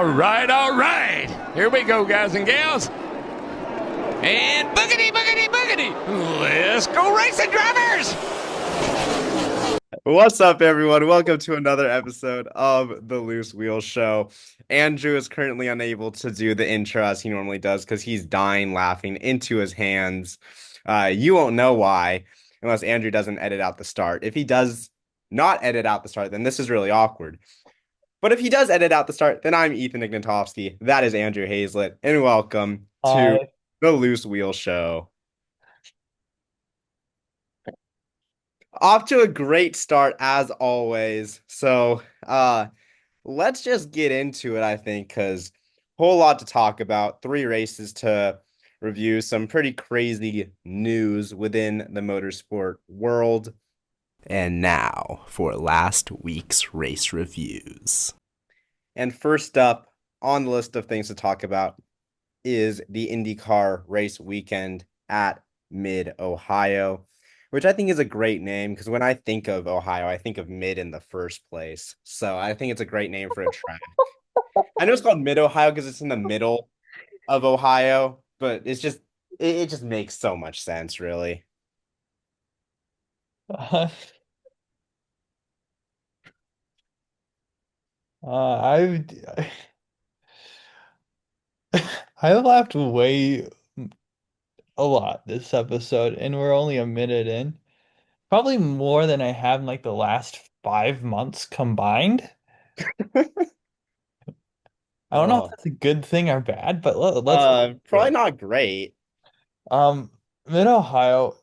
All right. Here we go, guys and gals. And boogity, boogity, boogity. Let's go racing, drivers. What's up, everyone? Welcome to another episode of the Loose Wheel Show. Andrew is currently unable to do the intro as he normally does because he's dying laughing into his hands. You won't know why unless Andrew doesn't edit out the start. If he does not edit out the start, then this is really awkward. But if he does edit out the start, then I'm Ethan Ignatowski. That is Andrew Hazlett, and welcome to Hi. the Loose Wheel Show. Off to a great start as always. Let's just get into it, I think, because whole lot to talk about. Three races to review, some pretty crazy news within the motorsport world. And now for last week's race reviews. And first up on the list of things to talk about is the IndyCar race weekend at Mid-Ohio, which I think is a great name because when I think of Ohio, I think of mid in the first place. So I think it's a great name for a track. I know it's called Mid-Ohio because it's in the middle of Ohio, but it just makes so much sense, really. Uh, I I laughed way a lot this episode, and we're only a minute in. Probably more than I have in like the last 5 months combined. I don't know if Oh, that's a good thing or bad, but let's get into probably it. not great. Mid-Ohio,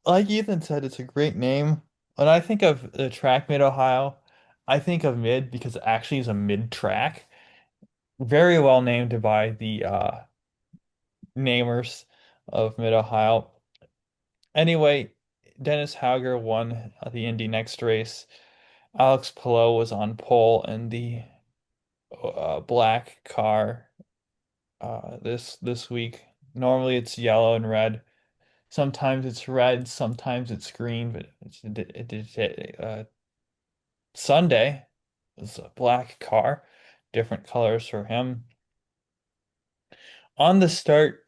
like Ethan said, it's a great name. When I think of the track Mid-Ohio, I think of mid because it actually is a mid track. Very well named by the namers of Mid-Ohio. Anyway, Dennis Hauger won the Indy next race. Alex Palou was on pole in the black car this week. Normally it's yellow and red. Sometimes it's red, sometimes it's green, but Sunday was a black car, different colors for him. On the start,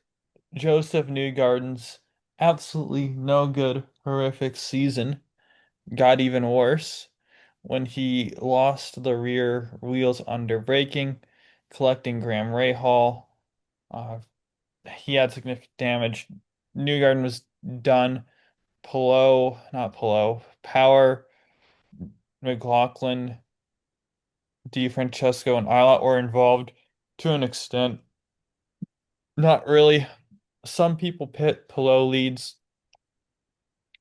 Joseph Newgarden's absolutely no good, horrific season got even worse when he lost the rear wheels under braking, collecting Graham Rahal. Uh, he had significant damage. Newgarden was done. Power, McLaughlin, DeFrancesco, and Isla were involved to an extent. Not really. Some people pit Palou leads.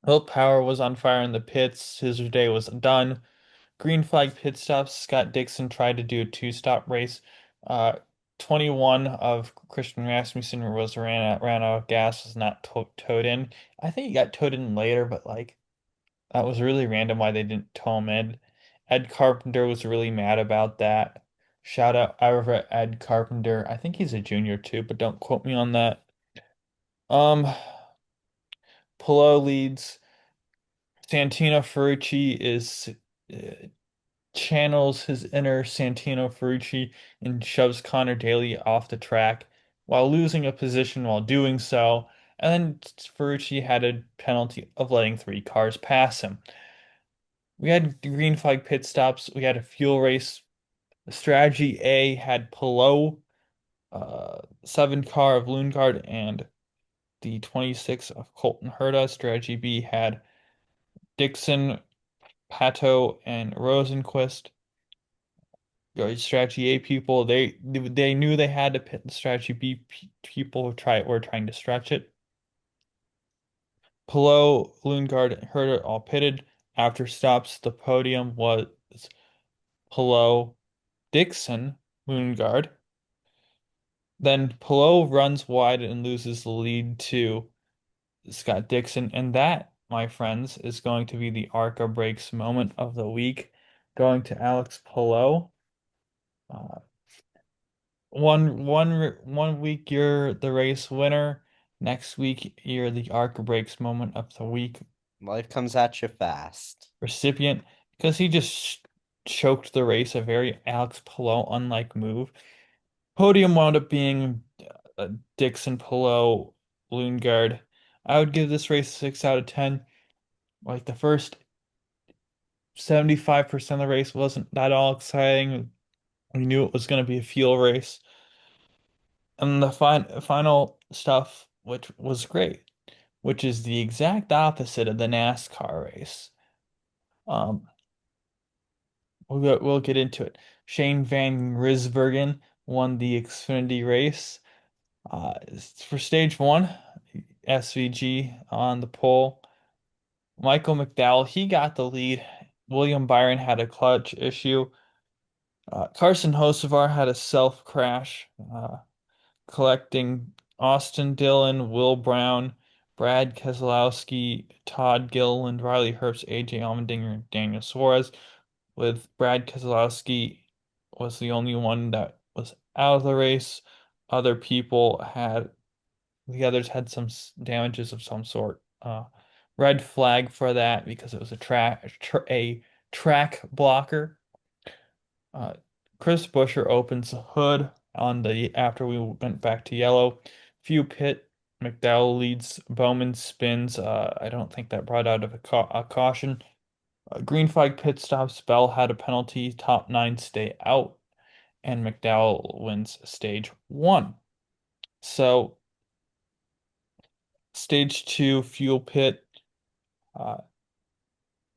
Will Power was on fire in the pits. His day was done. Green flag pit stops. Scott Dixon tried to do a two-stop race. Uh, 21 of Christian Rasmussen ran out of gas, was not towed in. I think he got towed in later, but like that was really random why they didn't tow him in. Ed Carpenter was really mad about that. Shout out over Ed Carpenter. I think he's a junior too, but don't quote me on that. Um, Palou leads. Santino Ferrucci is channels his inner Santino Ferrucci and shoves Connor Daly off the track while losing a position while doing so. And then Ferrucci had a penalty of letting three cars pass him. We had green flag pit stops. We had a fuel race. Strategy A had Palou, 7 car of Lundgaard, and the 26 of Colton Herta. Strategy B had Dixon, Pato, and Rosenquist. Strategy A people, they knew they had to pit the strategy B people were trying to stretch it. Palou, Lundgaard, and Herta all pitted. After stops, the podium was Palou, Dixon, Lundgaard. Then Palou runs wide and loses the lead to Scott Dixon, and that, my friends, is going to be the ARCA Breaks moment of the week, going to Alex Palou. Uh, one week you're the race winner. Next week you're the ARCA Breaks moment of the week Life comes at you fast. recipient because he just choked the race, a very Alex Palou-unlike move. Podium wound up being Dixon, Palou, Lundgaard. I would give this race a 6 out of 10. Like the first 75% of the race wasn't that all exciting. We knew it was going to be a fuel race. And the final stuff, which was great, which is the exact opposite of the NASCAR race. Um, we'll get into it. Shane Van Gisbergen won the Xfinity race. For stage one, SVG on the pole. Michael McDowell, he got the lead. William Byron had a clutch issue. Carson Hocevar had a self crash, collecting Austin Dillon, Will Brown, Brad Keselowski, Todd Gilliland, Riley Herbst, AJ Allmendinger, and Daniel Suarez, with Brad Keselowski was the only one that was out of the race. Other people had The others had some damages of some sort. Red flag for that because it was a track blocker. Uh, Chris Buescher opens the hood on the after we went back to yellow. Few pit. McDowell leads. Bowman spins. I don't think that brought out of a caution. Green flag pit stops. Bell had a penalty. Top nine stay out, and McDowell wins stage one. So stage two fuel pit. Uh,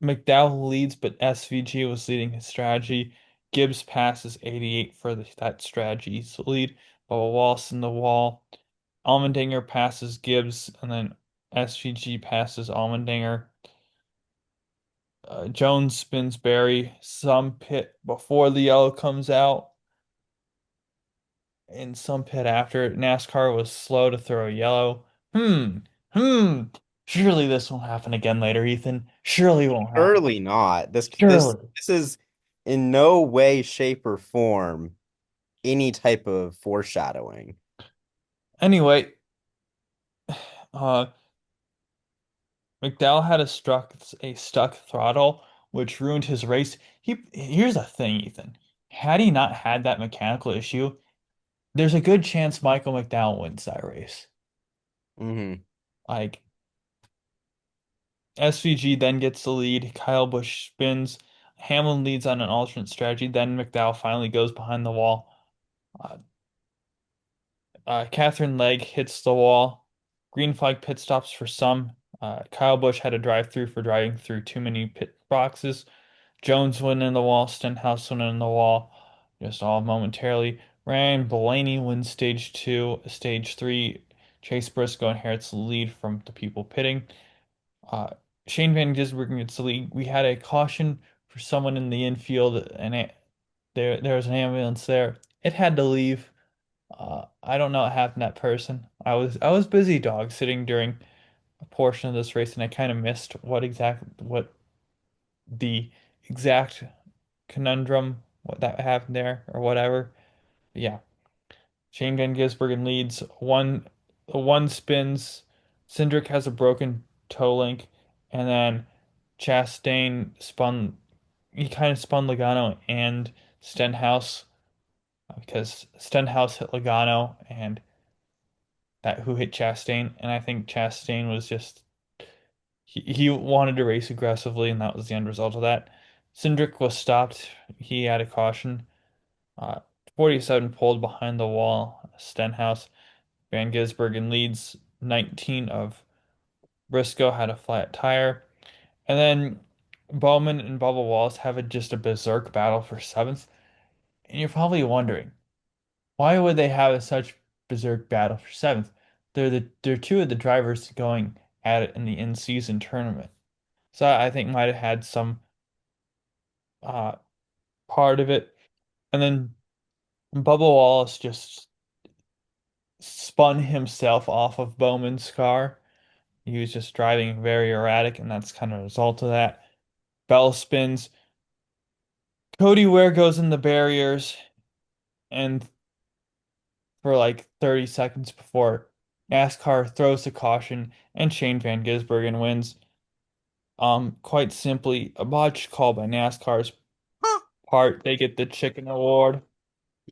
McDowell leads, but SVG was leading his strategy. Gibbs passes 88 for that strategy's lead. Bubba Wallace in the wall. Allmendinger passes Gibbs, and then SVG passes Allmendinger. Jones spins Barry. Some pit before the yellow comes out, and some pit after. NASCAR was slow to throw a yellow. Hmm, hmm. Surely this won't happen again later, Ethan. Surely it won't happen. Surely not. Surely. This is in no way, shape, or form any type of foreshadowing. Anyway, uh, McDowell had a stuck throttle, which ruined his race. Here's the thing, Ethan. Had he not had that mechanical issue, there's a good chance Michael McDowell wins that race. Hmm. Like SVG then gets the lead. Kyle Busch spins. Hamlin leads on an alternate strategy. Then McDowell finally goes behind the wall. Uh, Catherine Legg hits the wall. Green flag pit stops for some. Kyle Busch had a drive through for driving through too many pit boxes. Jones went in the wall. Stenhouse went in the wall. Just all momentarily. Ryan Blaney wins stage two. Stage three, Chase Briscoe inherits the lead from the people pitting. Uh, Shane Van Gisbergen gets the lead. We had a caution for someone in the infield, and there was an ambulance there. It had to leave. I don't know what happened to that person. I was busy dog sitting during a portion of this race, and I kind of missed what the exact conundrum what that happened there or whatever. But yeah, Shane Van Gisbergen leads. One spins. Cindric has a broken toe link, and then Chastain spun. He kind of spun Logano and Stenhouse because Stenhouse hit Logano and that who hit Chastain, and I think Chastain was just he wanted to race aggressively, and that was the end result of that. Cindric was stopped. He had a caution. Uh, 47 pulled behind the wall. Stenhouse, Van Gisbergen leads 19 of Briscoe had a flat tire. And then Bowman and Bubba Wallace have just a berserk battle for seventh. And you're probably wondering, why would they have such berserk battle for seventh? They're two of the drivers going at it in the in-season tournament. So I think might have had some uh part of it. And then Bubba Wallace just spun himself off of Bowman's car. He was just driving very erratic, and that's kind of a result of that. Bell spins. Cody Ware goes in the barriers, and for like 30 seconds before NASCAR throws the caution, and Shane Van Gisbergen wins. Quite simply, a botched call by NASCAR's part, they get the chicken award.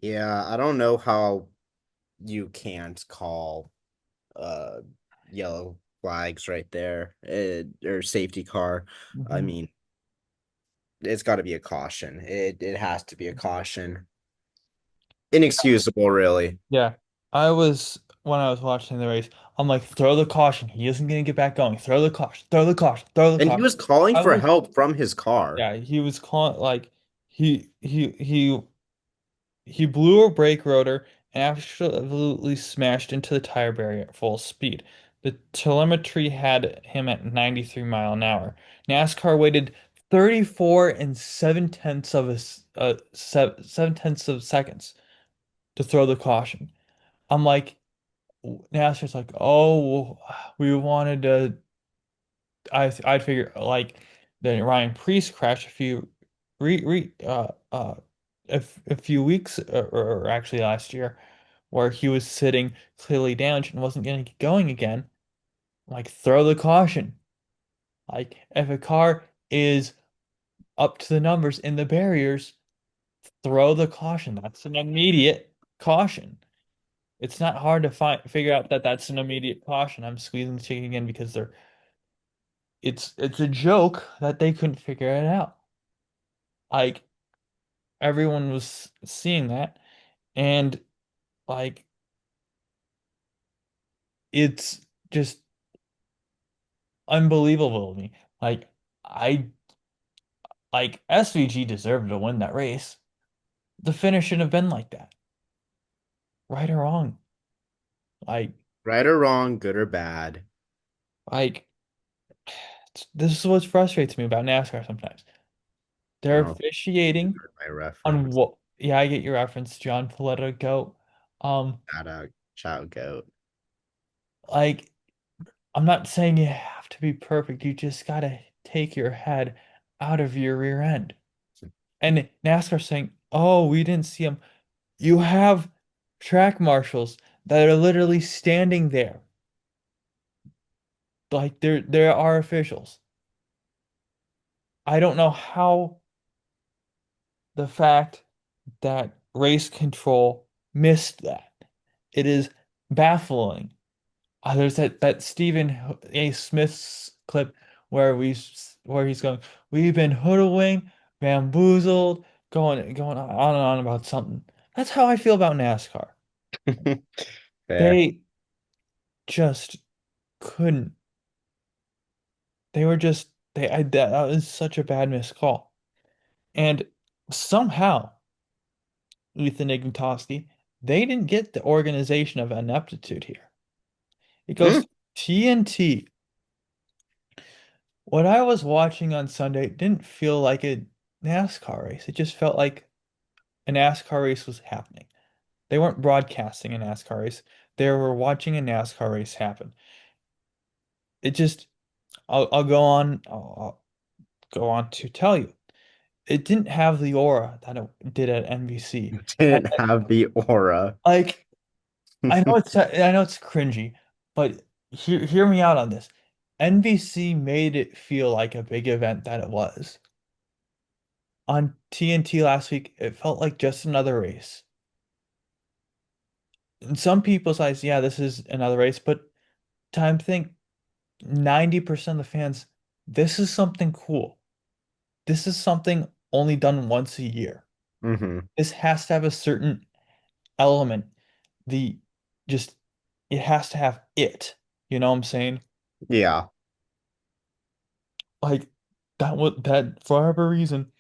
Yeah, I don't know how you can't call uh yellow flags right there, or safety car. I Mhm. mean, it's got to be a caution. It has to be a caution. Inexcusable, really. Yeah. I was when I was watching the race, I'm like, throw the caution. He isn't gonna get back going. Throw the caution, throw the caution, throw the And he caution. was calling I for was help from his car. Yeah, he was calling like he blew a brake rotor and absolutely smashed into the tire barrier at full speed. The telemetry had him at 93 mile an hour. NASCAR waited 34 and 7/10 of seven tenths of seconds to throw the caution. I'm like, NASCAR's like, oh, we wanted to. I'd figure like the Ryan Priest crash a few re, re a few weeks or actually last year where he was sitting clearly down and wasn't going to get going again. Like throw the caution. Like if a car is up to the numbers in the barriers, throw the caution. That's an immediate caution. It's not hard to figure out that that's an immediate caution. I'm squeezing the chicken again because it's a joke that they couldn't figure it out. Like everyone was seeing that, and like it's just unbelievable to me. Like I SVG deserved to win that race. The finish shouldn't have been like that, right or wrong. Like Right or wrong, good or bad. like this is what frustrates me about NASCAR sometimes. They're Oh, officiating my on reference. what? Yeah, I get your reference, John Paletta goat. Um, Shout out, shout goat. like I'm not saying you have to be perfect. You just gotta take your head out of your rear end. And NASCAR saying, "Oh, we didn't see him." You have track marshals that are literally standing there, like there are officials. I don't know how the fact that race control missed that. It is baffling. There's that Stephen A. Smith's clip where he's going, we've been hoodwinked, bamboozled, going on and on about something. That's how I feel about NASCAR. Fair. They just couldn't. They were just that was such a bad missed call. And somehow, Ethan Ignatoski, they didn't get the organization of ineptitude here. It Hmm. goes TNT. What I was watching on Sunday didn't feel like a NASCAR race. It just felt like a NASCAR race was happening. They weren't broadcasting a NASCAR race. They were watching a NASCAR race happen. It just, I'll go on to tell you, it didn't have the aura that it did at NBC. Didn't have the aura. Like, I know it's cringy, but hear me out on this. NBC made it feel like a big event that it was. On TNT last week, it felt like just another race. In some people's eyes, yeah, this is another race, but time think 90% of the fans, this is something cool. This is something only done once a year. Hmm. This has to have a certain element. The just it has to have it. You know what I'm saying? Yeah. Like that for whatever reason,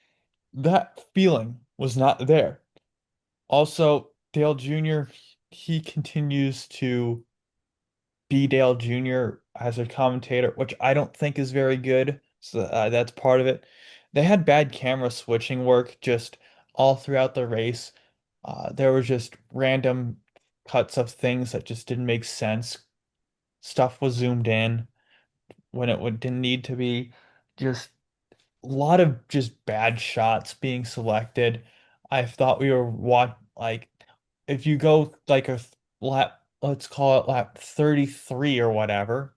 that feeling was not there. Also, Dale Jr., he continues to be Dale Jr. as a commentator, which I don't think is very good. So that's part of it. They had bad camera switching work just all throughout the race. There was just random cuts of things that just didn't make sense. Stuff was zoomed in when didn't need to be. Just a lot of just bad shots being selected. I thought we were like if you go like lap, let's call it lap 33 or whatever,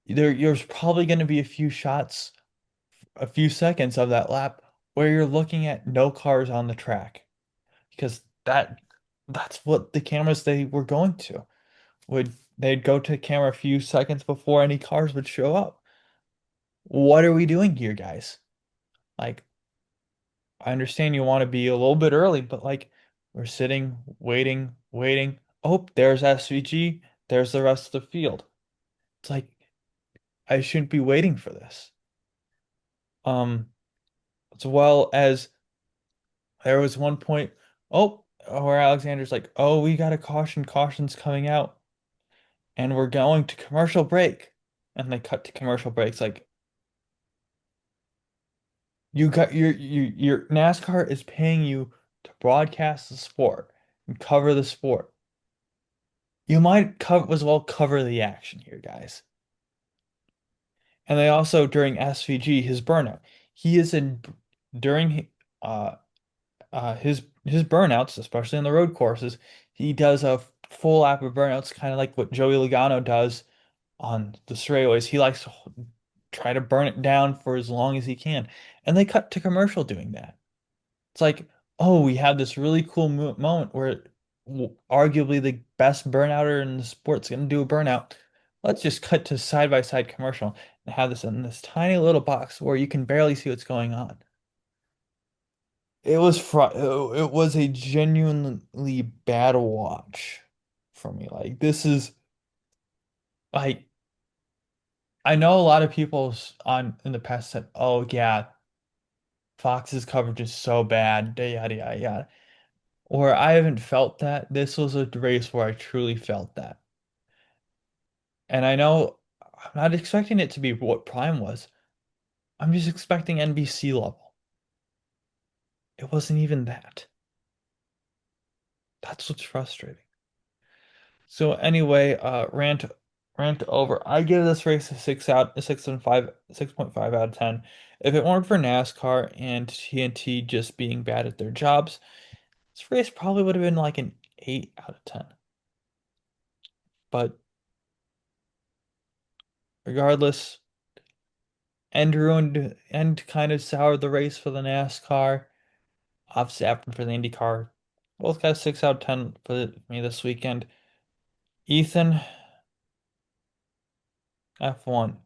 there's probably going to be a few shots, a few seconds of that lap where you're looking at no cars on the track because that's what the cameras they were going to would they'd go to camera a few seconds before any cars would show up. What are we doing here, guys? Like, I understand you want to be a little bit early, but like we're sitting, waiting, waiting. Oh, there's SVG, there's the rest of the field. It's like I shouldn't be waiting for this. Um, as well as there was one point, where Alexander's like, oh, we got a caution, caution's coming out, and we're going to commercial break. And they cut to commercial breaks. Like you got your NASCAR is paying you to broadcast the sport and cover the sport. You might cover as well cover the action here, guys. And they also during SVG his burnout. He is in during uh his burnouts, especially on the road courses, he does a full lap of burnouts, kind of like what Joey Logano does on the straightaways. He likes to try to burn it down for as long as he can. And they cut to commercial doing that. It's like, oh, we have this really cool moment where arguably the best burnouter in the sport's going to do a burnout. Let's just cut to side by side commercial and have this in this tiny little box where you can barely see what's going on. It was a genuinely bad watch for me. Like this is like I know a lot of people on in the past said, "Oh yeah, Fox's coverage is so bad, yada yada yada." Or I haven't felt that. This was a race where I truly felt that. And I know I'm not expecting it to be what Prime was. I'm just expecting NBC level. It wasn't even that. That's what's frustrating. So anyway, rant over. I give this race a 6.5 out of 10. If it weren't for NASCAR and TNT just being bad at their jobs, this race probably would have been like an 8 out of 10. But regardless, end kind of soured the race for the NASCAR. Obviously happened for the IndyCar. Both got a 6 out of 10 for me this weekend. Ethan, F1.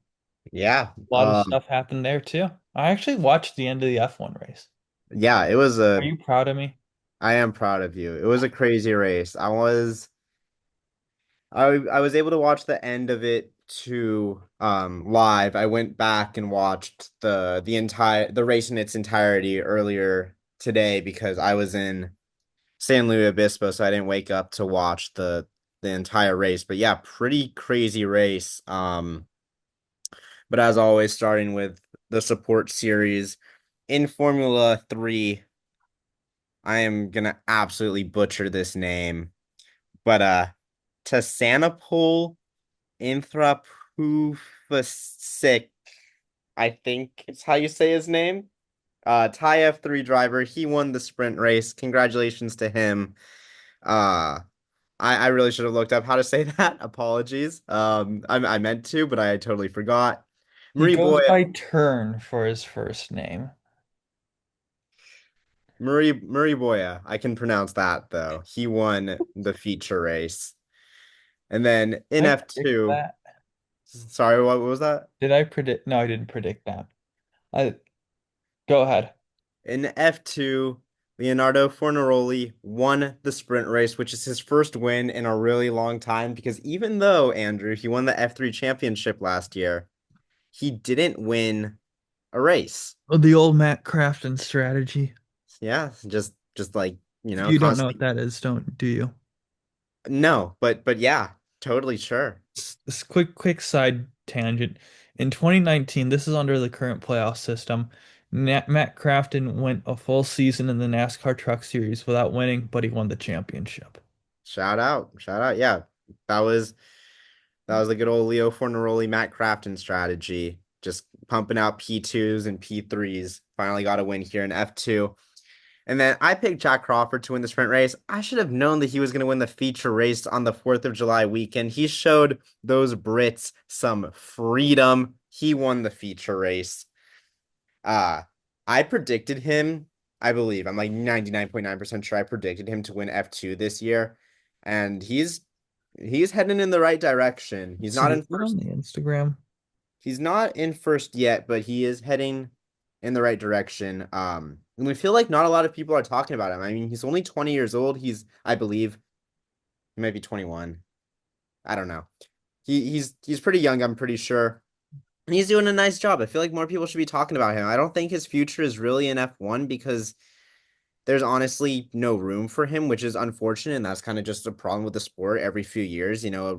Yeah. A lot of stuff happened there too. I actually watched the end of the F1 race. Yeah, it was Are you proud of me? I am proud of you. It was a crazy race. I was able to watch the end of it to live. I went back and watched the race in its entirety earlier today because I was in San Luis Obispo, so I didn't wake up to watch the entire race. But yeah, pretty crazy race. But as always, starting with the support series in Formula 3, I am gonna absolutely butcher this name. But Tasanapol Inthapufasik, I think is how you say his name. Thai F3 driver. He won the sprint race. Congratulations to him. I really should have looked up how to say that. Apologies. I meant to, but I totally forgot. He Marie goes Boya, by Turn for his first name. Marie Boya. I can pronounce that though. He won the feature race. And then in I predict F2, that. sorry, what was that? Did I predict? No, I didn't predict that. I Go ahead. In F2, Leonardo Fornaroli won the sprint race, which is his first win in a really long time because even though, Andrew, he won the F3 championship last year, he didn't win a race. Oh, the old Matt Crafton strategy. Yeah, just like, You don't know what constantly. that is, don't do you? No, but yeah, totally sure. This quick side tangent. In 2019, this is under the current playoff system. Matt Crafton went a full season in the NASCAR Truck Series without winning, but he won the championship. Shout out. Shout out. Yeah. That was that was the good old Leo Fornaroli, Matt Crafton strategy. Just pumping out P2s and P3s. Finally got a win here in F2. And then I picked Jack Crawford to win the sprint race. I should have known that he was going to win the feature race on the 4th of July weekend. He showed those Brits some freedom. He won the feature race. I predicted him, I believe, I'm like 99.9% sure I predicted him to win F2 this year. And he's heading in the right direction. He's See, not is in that on first. the Instagram? He's not in first yet, but he is heading in the right direction. And we feel like not a lot of people are talking about him. I mean, he's only 20 years old. I believe, he might be 21. I don't know. He's pretty young, I'm pretty sure. And he's doing a nice job. I feel like more people should be talking about him. I don't think his future is really in F1 because there's honestly no room for him, which is unfortunate. And that's kind of just a problem with the sport. Every few years, a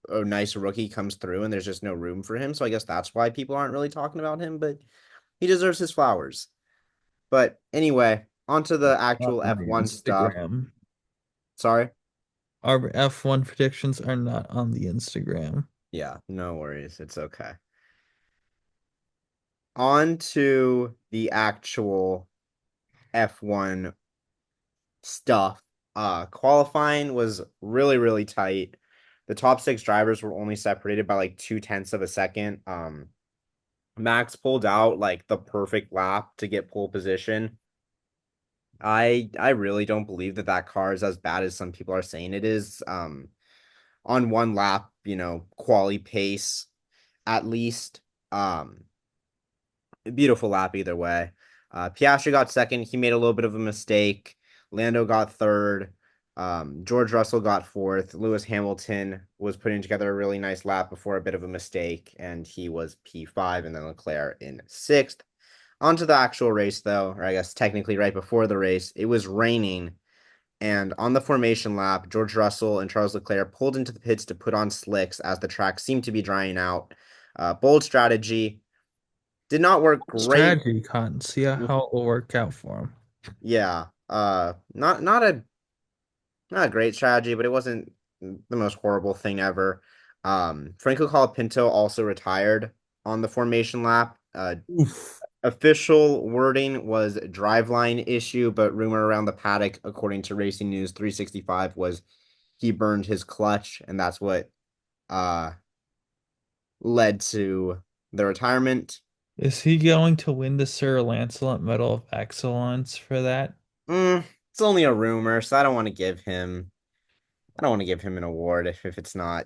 nice rookie comes through and there's just no room for him. So I guess that's why people aren't really talking about him, but he deserves his flowers. But anyway, onto the Not actual on the F1 stuff. Instagram. Sorry. Our F1 predictions are not on the Instagram. Yeah, no worries. It's okay. On to the actual F1 stuff. Qualifying was really, really tight. The top six drivers were only separated by like 0.2 of a second. Max pulled out like the perfect lap to get pole position. I really don't believe that car is as bad as some people are saying it is. On one lap, quali pace at least. Beautiful lap either way. Piastri got second. He made a little bit of a mistake. Lando got third. George Russell got fourth. Lewis Hamilton was putting together a really nice lap before a bit of a mistake, and he was P5, and then Leclerc in sixth. Onto the actual race, though, or I guess technically right before the race, it was raining. And on the formation lap, George Russell and Charles Leclerc pulled into the pits to put on slicks as the track seemed to be drying out. Bold strategy. Did not work great. Strategy, Cotton. See how it will work out for him. Yeah. Not a great strategy, but it wasn't the most horrible thing ever. Franco Colapinto also retired on the formation lap. Oof. Official wording was driveline issue, but rumor around the paddock, according to Racing News 365, was he burned his clutch, and that's what led to the retirement. Is he going to win the Sir Lancelot Medal of Excellence for that? It's only a rumor, so I don't want to give him an award if it's not,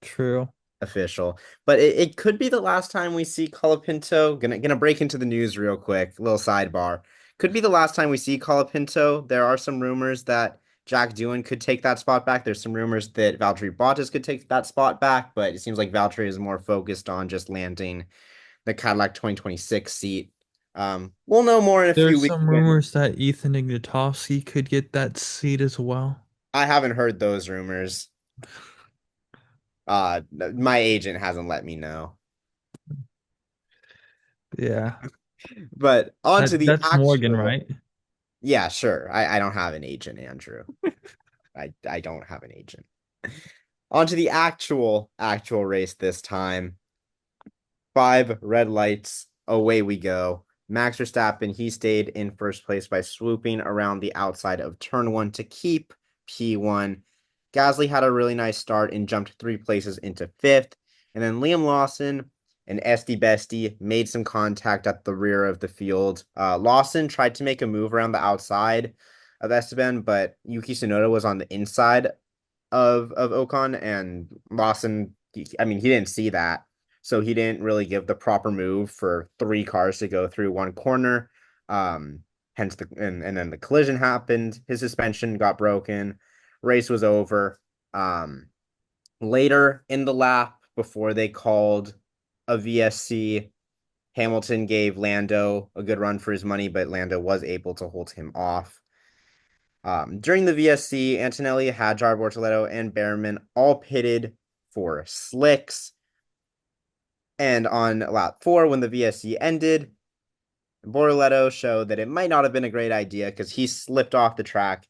True. official. But it could be the last time we see Colapinto. Gonna break into the news real quick. Little sidebar. Could be the last time we see Colapinto. There are some rumors that Jack Doohan could take that spot back. There's some rumors that Valtteri Bottas could take that spot back, but it seems like Valtteri is more focused on just landing the Cadillac 2026 seat. We'll know more in a few There's weeks. some rumors that Ethan Ignatowski could get that seat as well. I haven't heard those rumors. My agent hasn't let me know. Yeah. But on to the That's Morgan, actual. right? Yeah, sure. I don't have an agent, Andrew. I don't have an agent. On to the actual race this time. 5 red lights. Away we go. Max Verstappen, he stayed in first place by swooping around the outside of turn 1 to keep P1. Gasly had a really nice start and jumped 3 places into 5th. And then Liam Lawson and Esty Bestie made some contact at the rear of the field. Lawson tried to make a move around the outside of Esteban, but Yuki Tsunoda was on the inside of Ocon, and Lawson, he didn't see that. So he didn't really give the proper move for 3 cars to go through one corner. Hence and then the collision happened. His suspension got broken. Race was over. Later in the lap, before they called a VSC, Hamilton gave Lando a good run for his money, but Lando was able to hold him off. During the VSC, Antonelli, Hadjar, Bortoleto, and Behrman all pitted for slicks. And on lap 4, when the VSC ended, Bortoleto showed that it might not have been a great idea because he slipped off the track.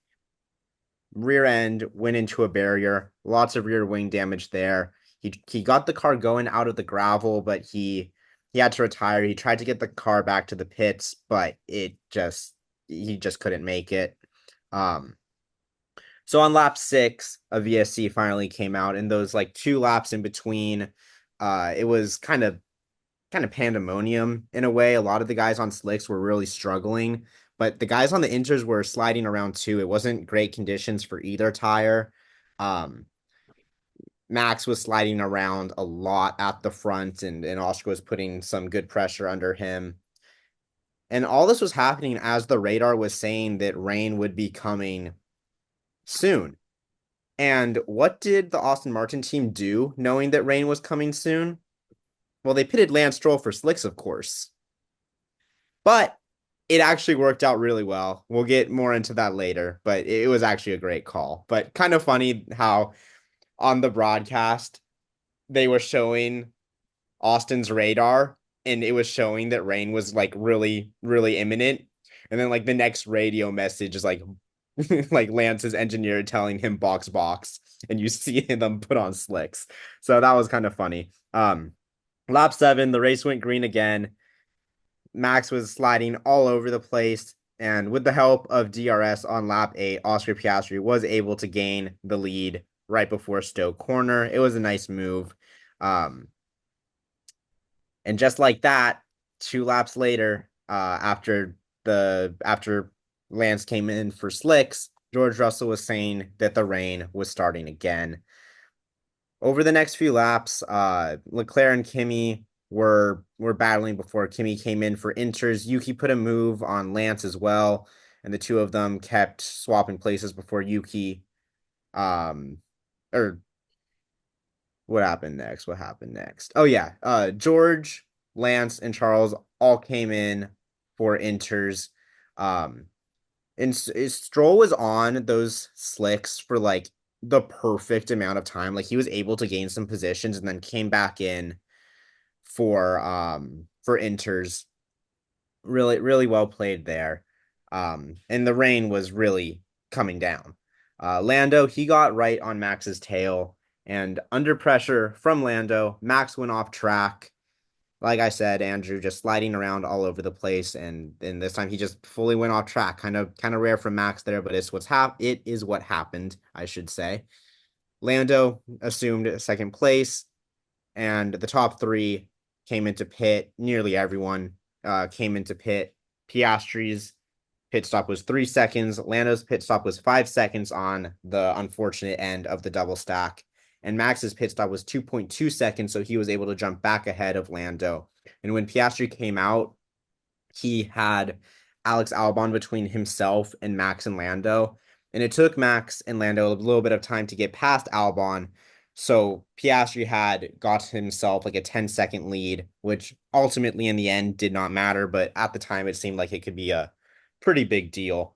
Rear end went into a barrier. Lots of rear wing damage there. He got the car going out of the gravel, but he had to retire. He tried to get the car back to the pits, but he just couldn't make it. So on lap 6, a VSC finally came out, and those like 2 laps in between, it was kind of kind of pandemonium in a way. A lot of the guys on slicks were really struggling, but the guys on the inters were sliding around too. It wasn't great conditions for either tire. Um, Max was sliding around a lot at the front, and Oscar was putting some good pressure under him. And all this was happening as the radar was saying that rain would be coming soon. And what did the Aston Martin team do, knowing that rain was coming soon? Well, they pitted Lance Stroll for slicks, of course. But it actually worked out really well. We'll get more into that later, but it was actually a great call. But kind of funny how on the broadcast they were showing Austin's radar and it was showing that rain was like really, really imminent. And then like the next radio message is like like Lance's engineer telling him box, and you see them put on slicks. So that was kind of funny. Lap 7, the race went green again. Max was sliding all over the place, and with the help of DRS on lap 8, Oscar Piastri was able to gain the lead right before Stowe Corner. It was a nice move. And just like that, 2 laps later, after Lance came in for slicks, George Russell was saying that the rain was starting again. Over the next few laps, Leclerc and Kimi were battling before Kimi came in for inters. Yuki put a move on Lance as well, and the two of them kept swapping places before Yuki. Or what happened next? Oh yeah, George, Lance, and Charles all came in for inters. And Stroll was on those slicks for like the perfect amount of time. Like he was able to gain some positions and then came back in for inters. Really, really well played there. And the rain was really coming down. Lando, he got right on Max's tail, and under pressure from Lando, Max went off track. Like I said, Andrew just sliding around all over the place, and this time he just fully went off track. Kind of rare from Max there, but it is what happened, I should say. Lando assumed second place, and the top 3 came into pit. Nearly everyone came into pit. Piastri's pit stop was 3 seconds. Lando's pit stop was 5 seconds on the unfortunate end of the double stack. And Max's pit stop was 2.2 seconds, so he was able to jump back ahead of Lando. And when Piastri came out, he had Alex Albon between himself and Max and Lando. And it took Max and Lando a little bit of time to get past Albon. So Piastri had got himself like a 10-second lead, which ultimately in the end did not matter. But at the time, it seemed like it could be a pretty big deal.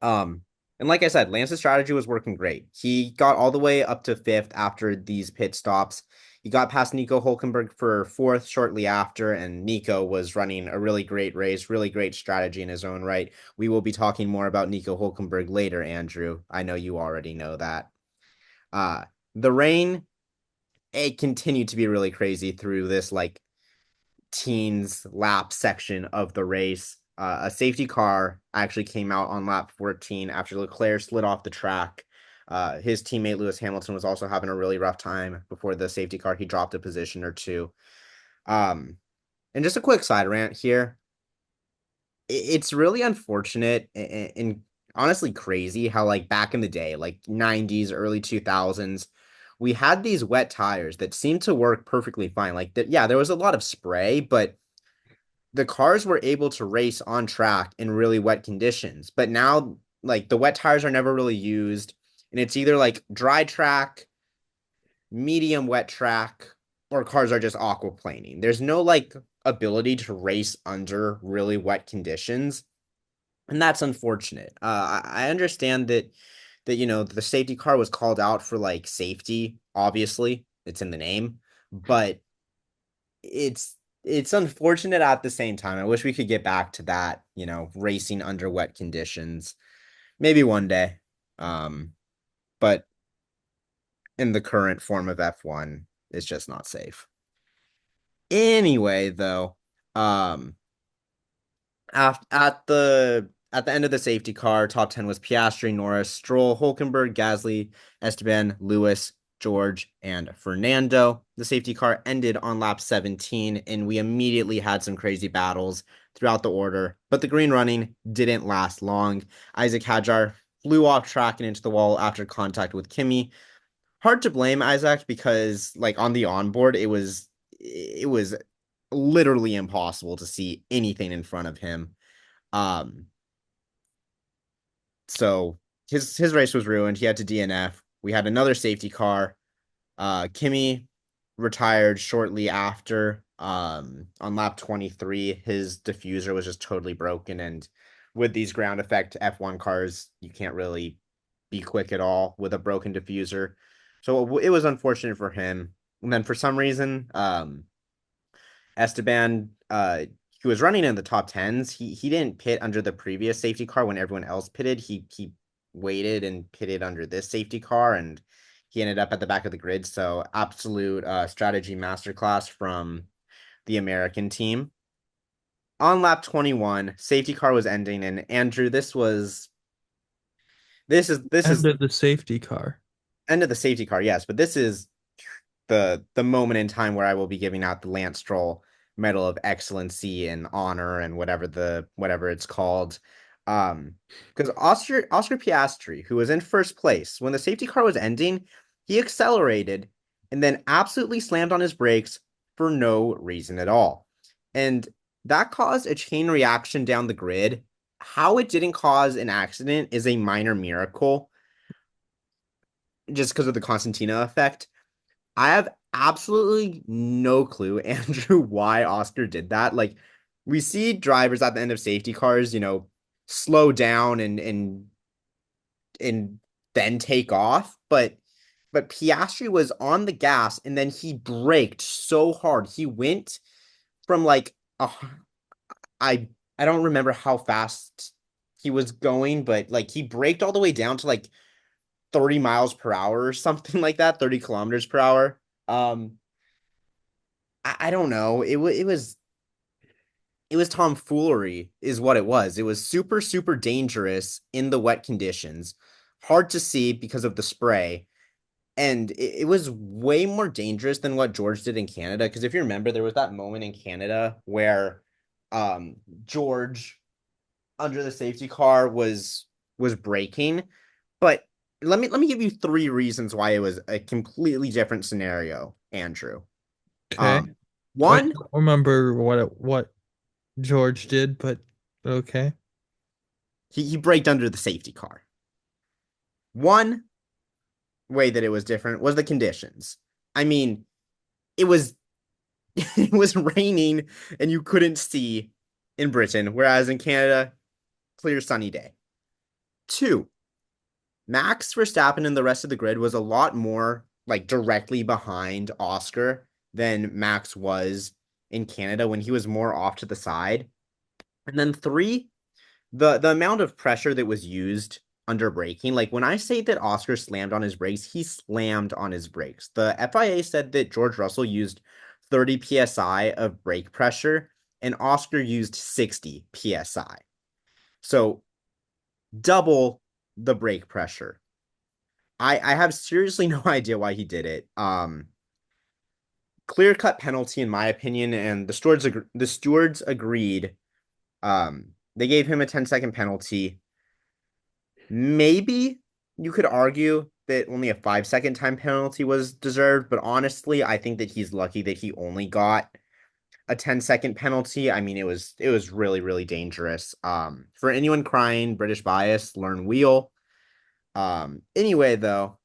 And like I said, Lance's strategy was working great. He got all the way up to 5th after these pit stops. He got past Nico Hulkenberg for 4th shortly after, and Nico was running a really great race, really great strategy in his own right. We will be talking more about Nico Hulkenberg later, Andrew. I know you already know that. The rain, it continued to be really crazy through this like teens lap section of the race. A safety car actually came out on lap 14 after Leclerc slid off the track. His teammate Lewis Hamilton was also having a really rough time before the safety car. He dropped a position or two. And just a quick side rant here. It's really unfortunate and honestly crazy how like back in the day, like 90s, early 2000s, we had these wet tires that seemed to work perfectly fine. Like that, yeah, there was a lot of spray, but the cars were able to race on track in really wet conditions. But now, like, the wet tires are never really used, and it's either like dry track, medium wet track, or cars are just aquaplaning. There's no like ability to race under really wet conditions, and that's unfortunate. I understand that the safety car was called out for like safety. Obviously, it's in the name, but it's unfortunate at the same time. I wish we could get back to that, racing under wet conditions. Maybe one day. But in the current form of F1, it's just not safe. Anyway, though, at the end of the safety car, top 10 was Piastri, Norris, Stroll, Hulkenberg, Gasly, Esteban, Lewis, George, and Fernando. The safety car ended on lap 17, and we immediately had some crazy battles throughout the order, but the green running didn't last long. Isaac Hadjar flew off track and into the wall after contact with Kimi. Hard to blame Isaac because, like, on the onboard, it was literally impossible to see anything in front of him. So his race was ruined. He had to DNF. We had another safety car. Kimi retired shortly after. On lap 23, his diffuser was just totally broken, and with these ground effect F1 cars, you can't really be quick at all with a broken diffuser. So it was unfortunate for him. And then for some reason, Esteban, he was running in the top tens. He didn't pit under the previous safety car when everyone else pitted. He waited and pitted under this safety car, and he ended up at the back of the grid. So absolute strategy masterclass from the American team. On lap 21, safety car was ending, and Andrew, this is End of the safety car. end of the safety car, yes, but this is the moment in time where I will be giving out the Lance Stroll Medal of Excellency and Honor and whatever it's called. Because Oscar Piastri, who was in first place when the safety car was ending, he accelerated and then absolutely slammed on his brakes for no reason at all. And that caused a chain reaction down the grid. How it didn't cause an accident is a minor miracle, just because of the Constantina effect. I have absolutely no clue, Andrew, why Oscar did that. Like, we see drivers at the end of safety cars, slow down and then take off, but Piastri was on the gas and then he braked so hard. He went from like I don't remember how fast he was going, but like he braked all the way down to like 30 miles per hour or something like that, 30 kilometers per hour. I don't know. It was tomfoolery is what it was. It was super, super dangerous in the wet conditions, hard to see because of the spray. And it was way more dangerous than what George did in Canada. Because if you remember, there was that moment in Canada where George under the safety car was braking. But let me give you 3 reasons why it was a completely different scenario, Andrew. Okay. I One, don't remember what George did, but okay. he braked under the safety car. One way that it was different was the conditions. I mean, it was it was raining and you couldn't see in Britain, whereas in Canada, clear sunny day. 2, Max Verstappen and the rest of the grid was a lot more like directly behind Oscar than Max was in Canada when he was more off to the side. And then 3, the amount of pressure that was used under braking. Like when I say that Oscar slammed on his brakes, he slammed on his brakes. The FIA said that George Russell used 30 psi of brake pressure and Oscar used 60 psi. So double the brake pressure. I have seriously no idea why he did it. Clear-cut penalty in my opinion, and the stewards agreed. They gave him a 10-second penalty. Maybe you could argue that only a 5-second time penalty was deserved, but honestly, I think that he's lucky that he only got a 10-second penalty. I mean, it was really, really dangerous. For anyone crying British bias, learn wheel. Anyway, though,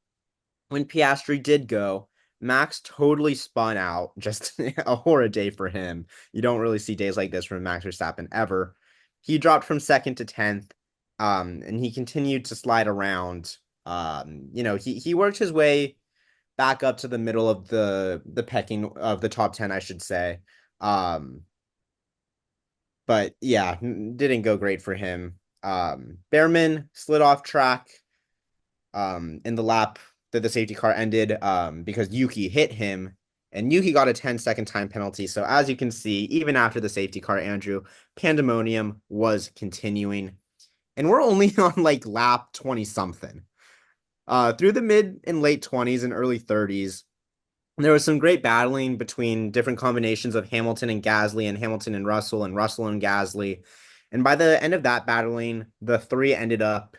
when Piastri did go, Max totally spun out. Just a horrid day for him. You don't really see days like this from Max Verstappen ever. He dropped from 2nd to 10th, and he continued to slide around. He worked his way back up to the middle of the pecking of the top 10, I should say. But yeah, didn't go great for him. Behrman slid off track in the lap that the safety car ended because Yuki hit him, and Yuki got a 10-second time penalty. So as you can see, even after the safety car, Andrew, pandemonium was continuing. And we're only on like lap 20 something. Through the mid and late 20s and early 30s, there was some great battling between different combinations of Hamilton and Gasly and Hamilton and Russell and Gasly. And by the end of that battling, the three ended up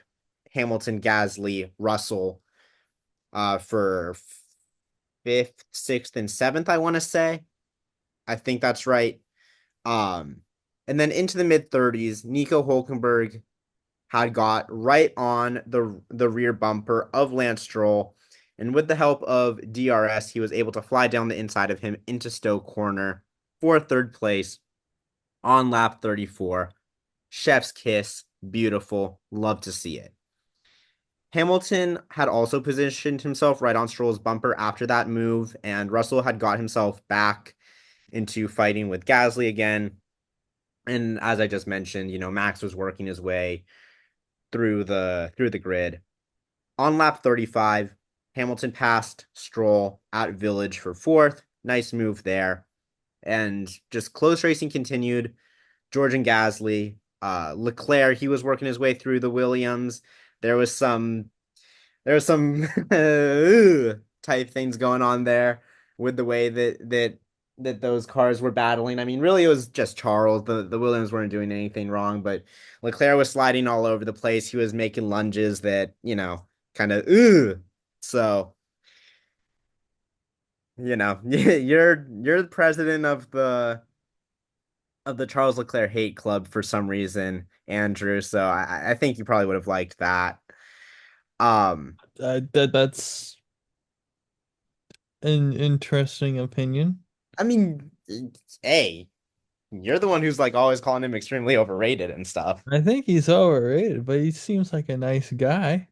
Hamilton, Gasly, Russell for fifth, sixth, and seventh, I want to say. I think that's right. And then into the mid 30s, Nico Hulkenberg had got right on the rear bumper of Lance Stroll, and with the help of DRS, he was able to fly down the inside of him into Stowe Corner for third place on lap 34. Chef's kiss, beautiful, love to see it. Hamilton had also positioned himself right on Stroll's bumper after that move, and Russell had got himself back into fighting with Gasly again. And as I just mentioned, Max was working his way through the grid. On lap 35, Hamilton passed Stroll at Village for fourth. Nice move there. And just close racing continued. George and Gasly, Leclerc, he was working his way through the Williams. There was some type things going on there with the way that those cars were battling. I mean, really, it was just Charles. The Williams weren't doing anything wrong, but Leclerc was sliding all over the place. He was making lunges that, kind of, so, you're the president of the Charles Leclerc hate club for some reason, Andrew. So I think you probably would have liked that. That's an interesting opinion. I mean, hey, you're the one who's like always calling him extremely overrated and stuff. I think he's overrated, but he seems like a nice guy.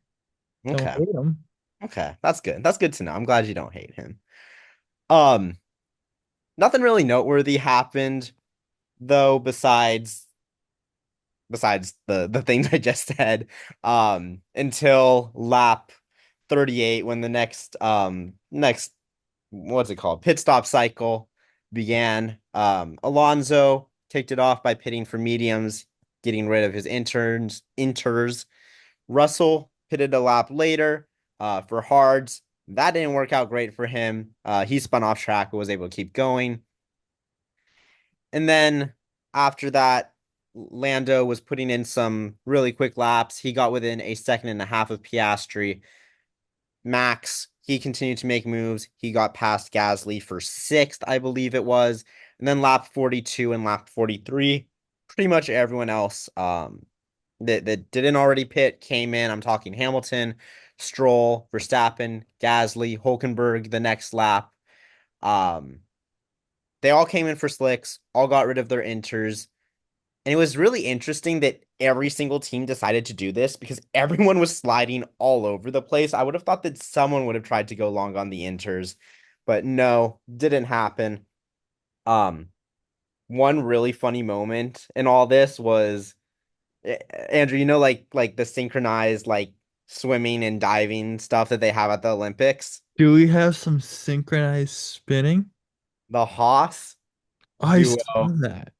Don't Okay. hate him. Okay. That's good. That's good to know. I'm glad you don't hate him. Um, Nothing really noteworthy happened though besides the things I just said. Until lap 38 when the next what's it called? Pit stop cycle began. Alonso kicked it off by pitting for mediums, getting rid of his inters. Russell pitted a lap later for hards. That didn't work out great for him. He spun off track but was able to keep going. And then after that, Lando was putting in some really quick laps. He got within a second and a half of Piastri. Max, he continued to make moves. He got past Gasly for sixth, I believe it was. And then lap 42 and lap 43, pretty much everyone else that didn't already pit came in. I'm talking Hamilton, Stroll, Verstappen, Gasly, Hulkenberg the next lap. They all came in for slicks, all got rid of their inters. And it was really interesting that every single team decided to do this because everyone was sliding all over the place. I would have thought that someone would have tried to go long on the inters, but no, didn't happen. One really funny moment in all this was Andrew, like the synchronized like swimming and diving stuff that they have at the Olympics. Do we have some synchronized spinning? The Haas I duo. saw that.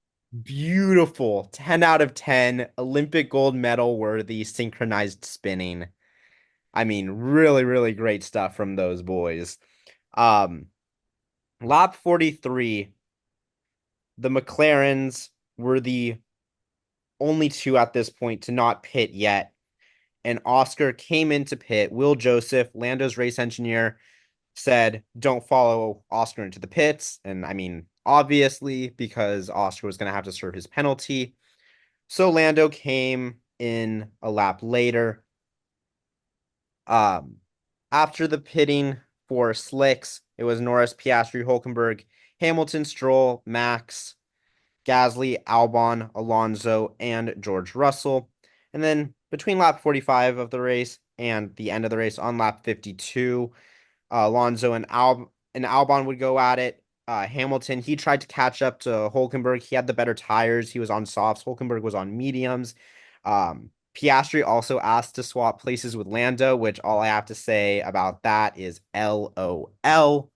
Beautiful. 10 out of 10. Olympic gold medal worthy synchronized spinning. I mean, really, really great stuff from those boys. Lap 43, the McLarens were the only two at this point to not pit yet. And Oscar came into pit. Will Joseph, Lando's race engineer, said, don't follow Oscar into the pits. And I mean, obviously, because Oscar was going to have to serve his penalty. So Lando came in a lap later. After the pitting for slicks, it was Norris, Piastri, Hulkenberg, Hamilton, Stroll, Max, Gasly, Albon, Alonso, and George Russell. And then between lap 45 of the race and the end of the race on lap 52, Alonso and Albon would go at it. Hamilton, he tried to catch up to Hulkenberg. He had the better tires. He was on softs. Hulkenberg was on mediums. Piastri also asked to swap places with Lando, which all I have to say about that is LOL.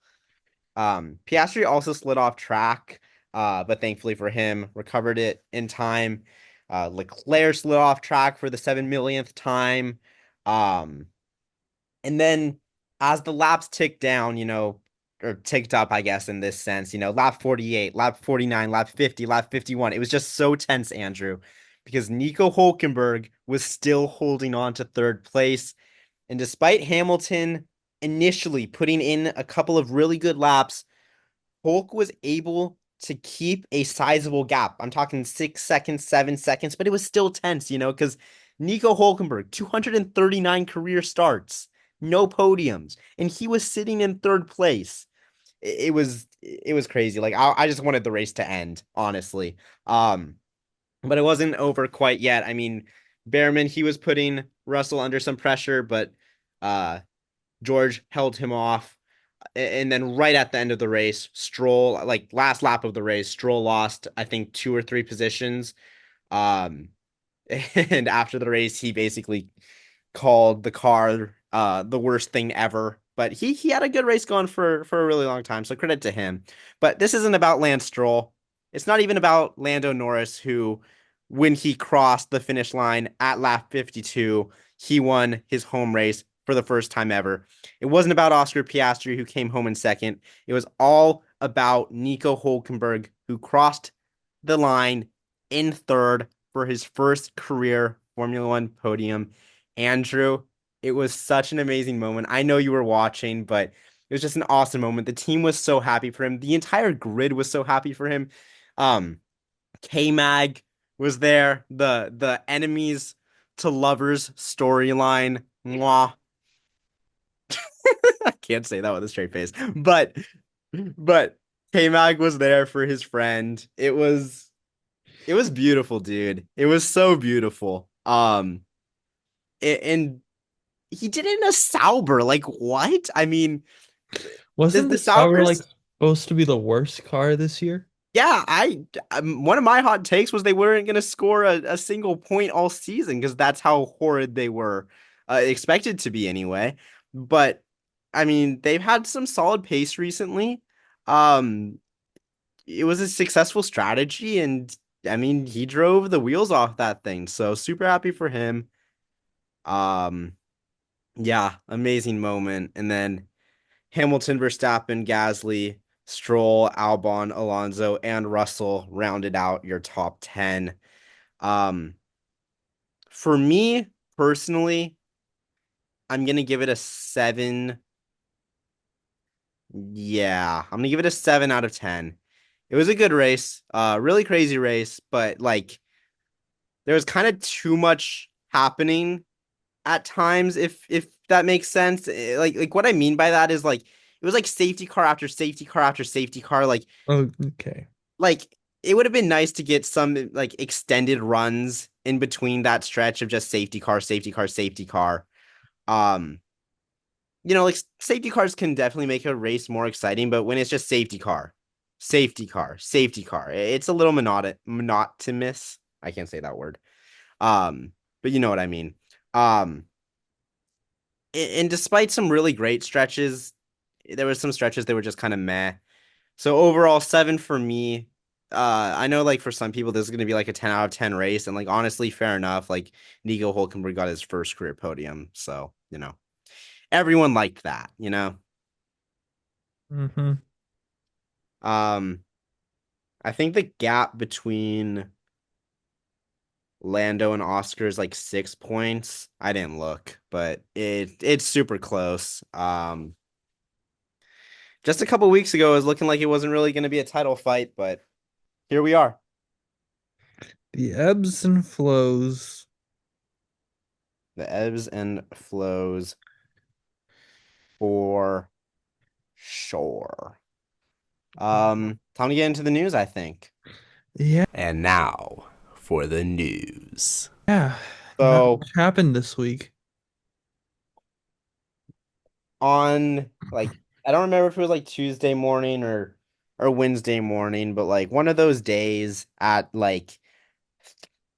Piastri also slid off track, but thankfully for him, recovered it in time. Leclerc slid off track for the 7 millionth time. And then as the laps ticked down, or ticked up, I guess, in this sense, lap 48, lap 49, lap 50, lap 51, it was just so tense, Andrew, because Nico Hulkenberg was still holding on to third place. And despite Hamilton initially putting in a couple of really good laps, Hulk was able to keep a sizable gap. I'm talking 6 seconds, 7 seconds, but it was still tense, because Nico Hulkenberg, 239 career starts, no podiums, and he was sitting in third place. It was crazy. Like I just wanted the race to end, honestly. But it wasn't over quite yet. I mean, Behrman, he was putting Russell under some pressure, but uh George held him off. And then right at the end of the race, Stroll, like last lap of the race, Stroll lost, I think, 2 or 3 positions. Um, and after the race, he basically called the car the worst thing ever. But he had a good race going for a really long time, so credit to him. But this isn't about Lance Stroll. It's not even about Lando Norris, who, when he crossed the finish line at lap 52, he won his home race for the first time ever. It wasn't about Oscar Piastri, who came home in second. It was all about Nico Hulkenberg, who crossed the line in third for his first career Formula One podium. Andrew, it was such an amazing moment. I know you were watching, but it was just an awesome moment. The team was so happy for him. The entire grid was so happy for him. Um, K-Mag was there. The enemies to lovers storyline. Mwah. I can't say that with a straight face. But K-Mag was there for his friend. It was beautiful, dude. It was so beautiful. And he did it in a Sauber. Like what? I mean, Wasn't the the Sauber like Saubers. supposed to be the worst car this year? Yeah, one of my hot takes was they weren't going to score a single point all season because that's how horrid they were expected to be anyway. But I mean, they've had some solid pace recently. Um, it was a successful strategy, and I mean, he drove the wheels off that thing. So super happy for him. Um, yeah, amazing moment. And then Hamilton, Verstappen, Gasly, Stroll, Albon, Alonso, and Russell rounded out your top 10. Um, for me personally, I'm gonna give it a 7. Yeah, I'm gonna give it a 7 out of 10. It was a good race, really crazy race, but like there was kind of too much happening at times, if that makes sense. Like what I mean by that is like it was like safety car after safety car after safety car. Oh, okay. Like it would have been nice to get some like extended runs in between that stretch of just safety car, safety car, safety car. Um, like safety cars can definitely make a race more exciting, but when it's just safety car, safety car, safety car, it's a little monotonous. I can't say that word. But you know what I mean. Um, and despite some really great stretches, there was some stretches that were just kind of meh. So overall, 7 for me. I know like for some people this is gonna be like a 10 out of 10 race, and like honestly, fair enough. Like Nico Hulkenberg got his first career podium, so everyone liked that. Mm-hmm. Um, I think the gap between Lando and Oscar is like 6 points. I didn't look, but it's super close. Just a couple weeks ago, it was looking like it wasn't really going to be a title fight, but here we are. The ebbs and flows. The ebbs and flows for sure. Time to get into the news, I think. Yeah, And now for the news. yeah. Not So much happened this week. on like I don't remember if it was like Tuesday morning or Wednesday morning, but like one of those days at like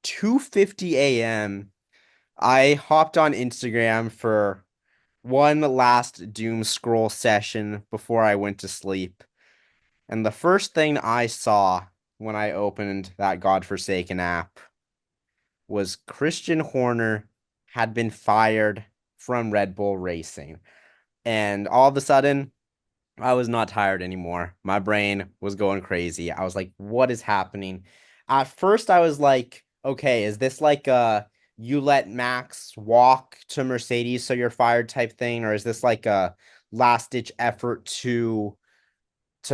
2:50 a.m. I hopped on Instagram for one last doom scroll session before I went to sleep. And the first thing I saw when I opened that godforsaken app was Christian Horner had been fired from Red Bull Racing. And all of a sudden, I was not tired anymore. My brain was going crazy. I was like, what is happening? At first, I was like, okay, is this like a you let Max walk to Mercedes so you're fired type thing? Or is this like a last ditch effort to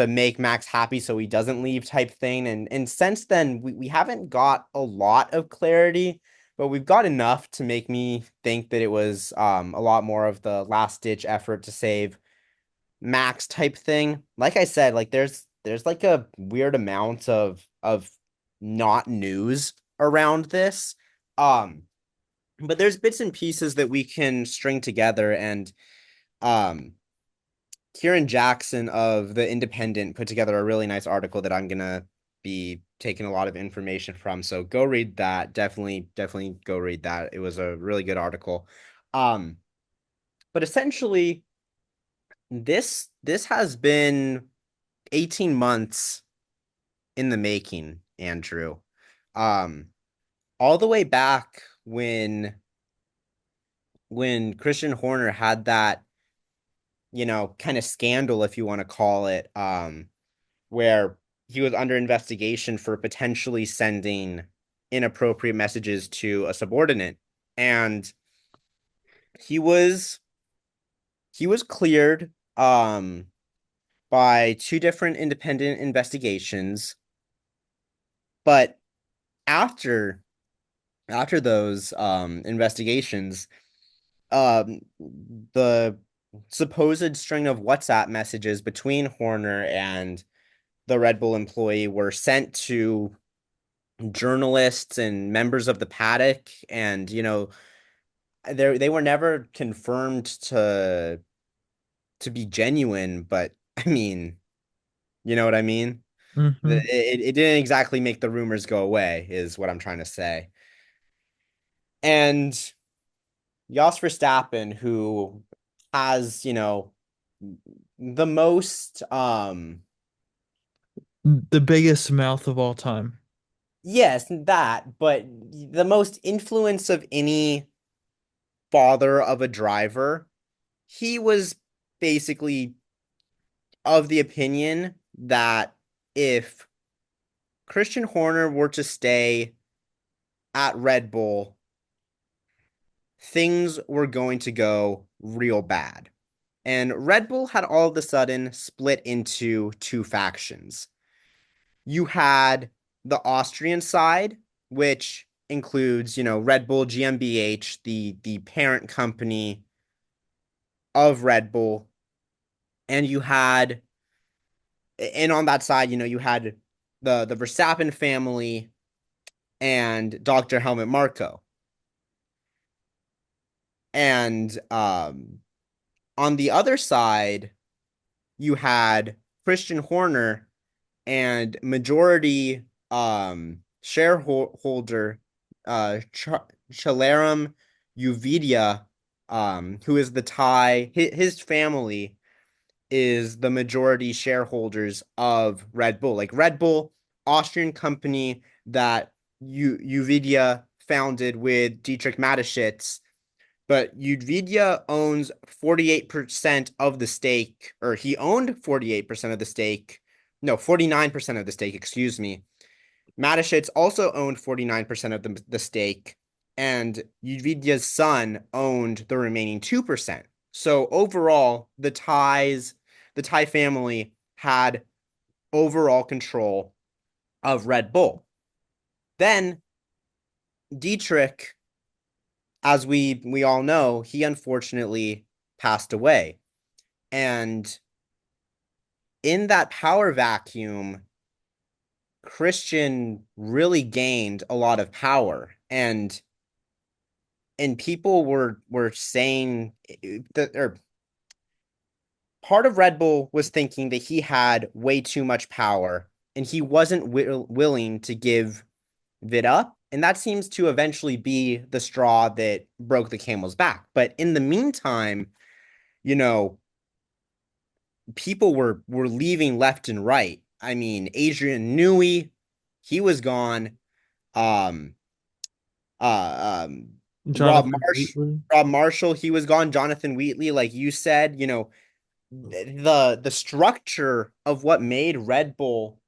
make Max happy so he doesn't leave type thing? And since then, we haven't got a lot of clarity, but we've got enough to make me think that it was a lot more of the last ditch effort to save Max type thing. Like I said, like there's like a weird amount of not news around this. But there's bits and pieces that we can string together, and um Kieran Jackson of The Independent put together a really nice article that I'm gonna be taking a lot of information from. So go read that. Definitely go read that. It was a really good article. Um, but essentially this has been 18 months in the making, Andrew. Um, all the way back when Christian Horner had that, kind of scandal, if you want to call it, where he was under investigation for potentially sending inappropriate messages to a subordinate. And he was cleared by two different independent investigations. But after those investigations, um the supposed string of WhatsApp messages between Horner and the Red Bull employee were sent to journalists and members of the paddock, and they were never confirmed to be genuine, but I mean, you know what I mean? Mm-hmm. It didn't exactly make the rumors go away, is what I'm trying to say. And Jos Verstappen, who has, the most The biggest mouth of all time. yes, that, but the most influence of any father of a driver, he was basically of the opinion that if Christian Horner were to stay at Red Bull, things were going to go real bad. And Red Bull had all of a sudden split into two factions. You had the Austrian side, which includes, Red Bull GmbH, the parent company of Red Bull. And on that side, you had the Verstappen family and Dr. Helmut Marko. And on the other side, you had Christian Horner and majority shareholder Chalaram Uvidia, who is the Thai, his family is the majority shareholders of Red Bull. Like Red Bull, Austrian company that Uvidia founded with Dietrich Mateschitz, but Udvidia owns 48% of the stake, or he owned 48% of the stake. No, 49% of the stake, excuse me. Mateschitz also owned 49% of the stake, and Udvidia's son owned the remaining 2%. So overall, the Thai family had overall control of Red Bull. Then Dietrich, as we all know, he unfortunately passed away. And in that power vacuum, Christian really gained a lot of power. And people were saying that, or part of Red Bull was thinking that he had way too much power and he wasn't willing to give it up. And that seems to eventually be the straw that broke the camel's back. But in the meantime, you know, people were leaving left and right. I mean, Adrian Newey, he was gone. Um, Rob Jonathan Marsh, Wheatley. Rob Marshall, he was gone. Jonathan Wheatley, like you said, the structure of what made Red Bull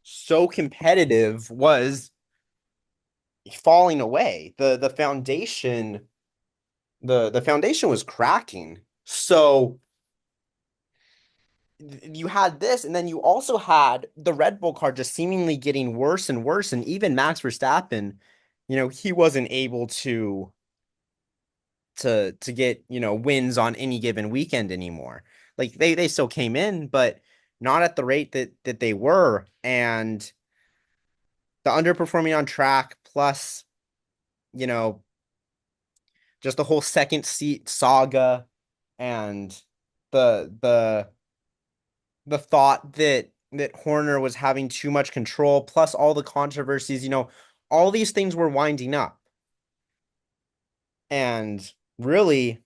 so competitive was falling away. The foundation was cracking. So you had this, and then you also had the Red Bull car just seemingly getting worse and worse. And even Max Verstappen, he wasn't able to get, wins on any given weekend anymore. Like they still came in, but not at the rate that they were. And the underperforming on track, plus, you know, just the whole second seat saga, and the the the thought that Horner was having too much control, plus all the controversies, all these things were winding up. And really,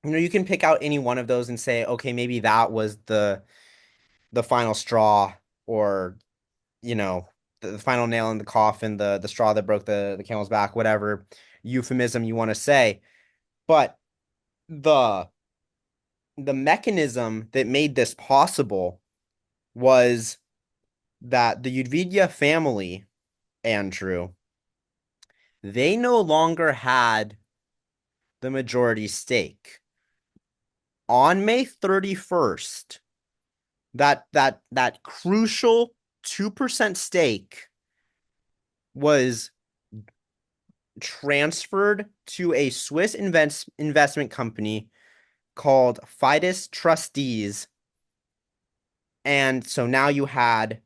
you can pick out any one of those and say, okay, maybe that was the final straw, or, the final nail in the coffin, the straw that broke the camel's back, whatever euphemism you want to say. But the the mechanism that made this possible was that the Udvidya family, Andrew, they no longer had the majority stake. On May 31st, that crucial 2% stake was transferred to a Swiss investment company called Fidus Trustees. And so now you had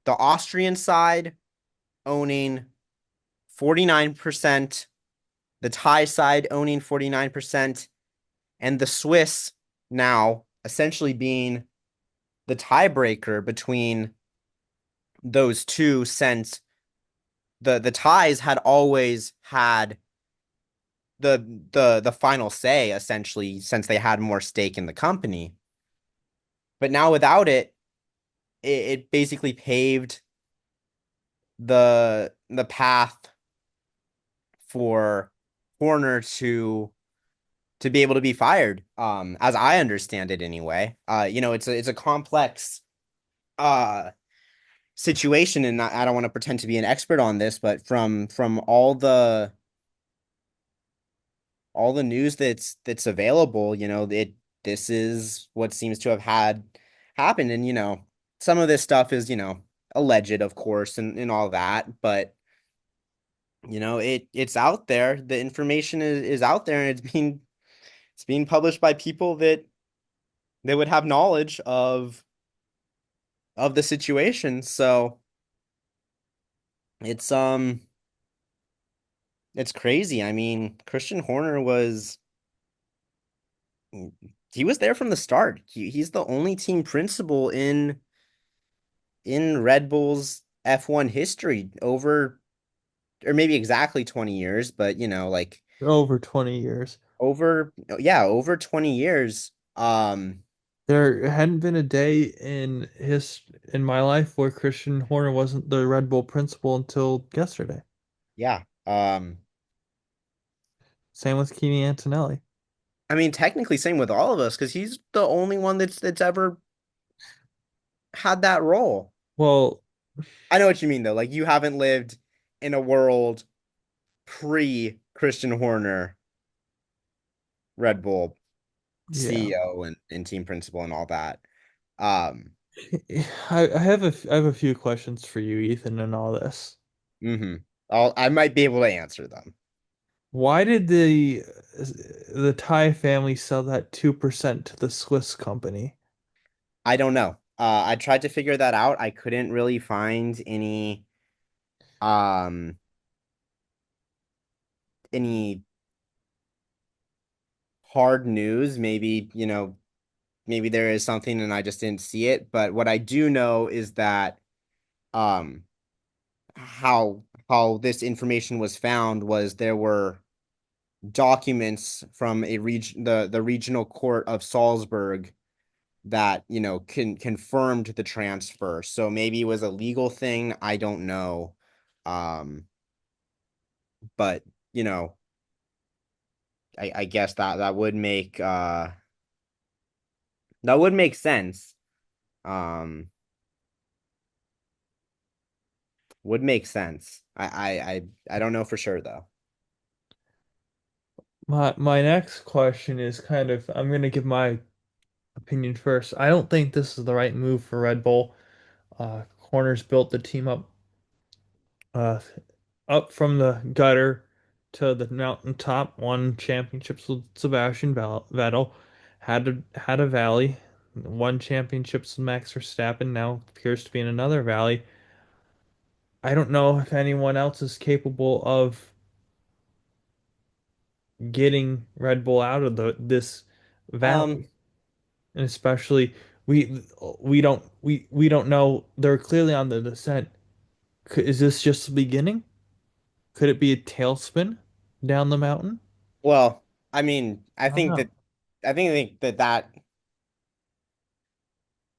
the Austrian side owning 49%, the Thai side owning 49%, and the Swiss now essentially being the tiebreaker between those two, since the Thais had always had the final say, essentially, since they had more stake in the company. But now without it basically paved the path for Horner to be able to be fired, as I understand it anyway. It's a complex situation, and I don't want to pretend to be an expert on this, but from all the news that's available, this is what seems to have had happened. And some of this stuff is, alleged, of course, and all that, but it's out there. The information is out there, and it's being published by people that they would have knowledge of the situation. So it's crazy. I mean, Christian Horner he was there from the start. He's the only team principal in Red Bull's F1 history, over, or maybe exactly 20 years, but like Over 20 years. over 20 years. There hadn't been a day in my life where Christian Horner wasn't the Red Bull principal until yesterday. Yeah. Same with Kimi Antonelli. I mean, technically same with all of us, because he's the only one that's ever had that role. Well, I know what you mean, though. Like, you haven't lived in a world pre Christian Horner, Red Bull yeah. CEO and team principal and all that. Um, I have a few questions for you, Ethan, and all this. mhm. I might be able to answer them. Why did the Thai family sell that 2% to the Swiss company? I don't know. I tried to figure that out. I couldn't really find um any hard news. Maybe, maybe there is something and I just didn't see it. But what I do know is that um how this information was found was there were documents from the regional court of Salzburg that confirmed the transfer. So maybe it was a legal thing. I don't know. But you know, I guess that would make sense. Um, would make sense. I don't know for sure though. My next question is kind of I'm gonna give my opinion first. I don't think this is the right move for Red Bull. Corners built the team uh, up from the gutter to the mountaintop. Won championships with Vettel. Had a valley. Won championships with Max Verstappen. Now appears to be in another valley. I don't know if anyone else is capable of getting Red Bull out of this Um, valley, and especially we don't know. They're clearly on the descent. Is this just the beginning? Could it be a tailspin down the mountain? well, I mean, I don't know. I think that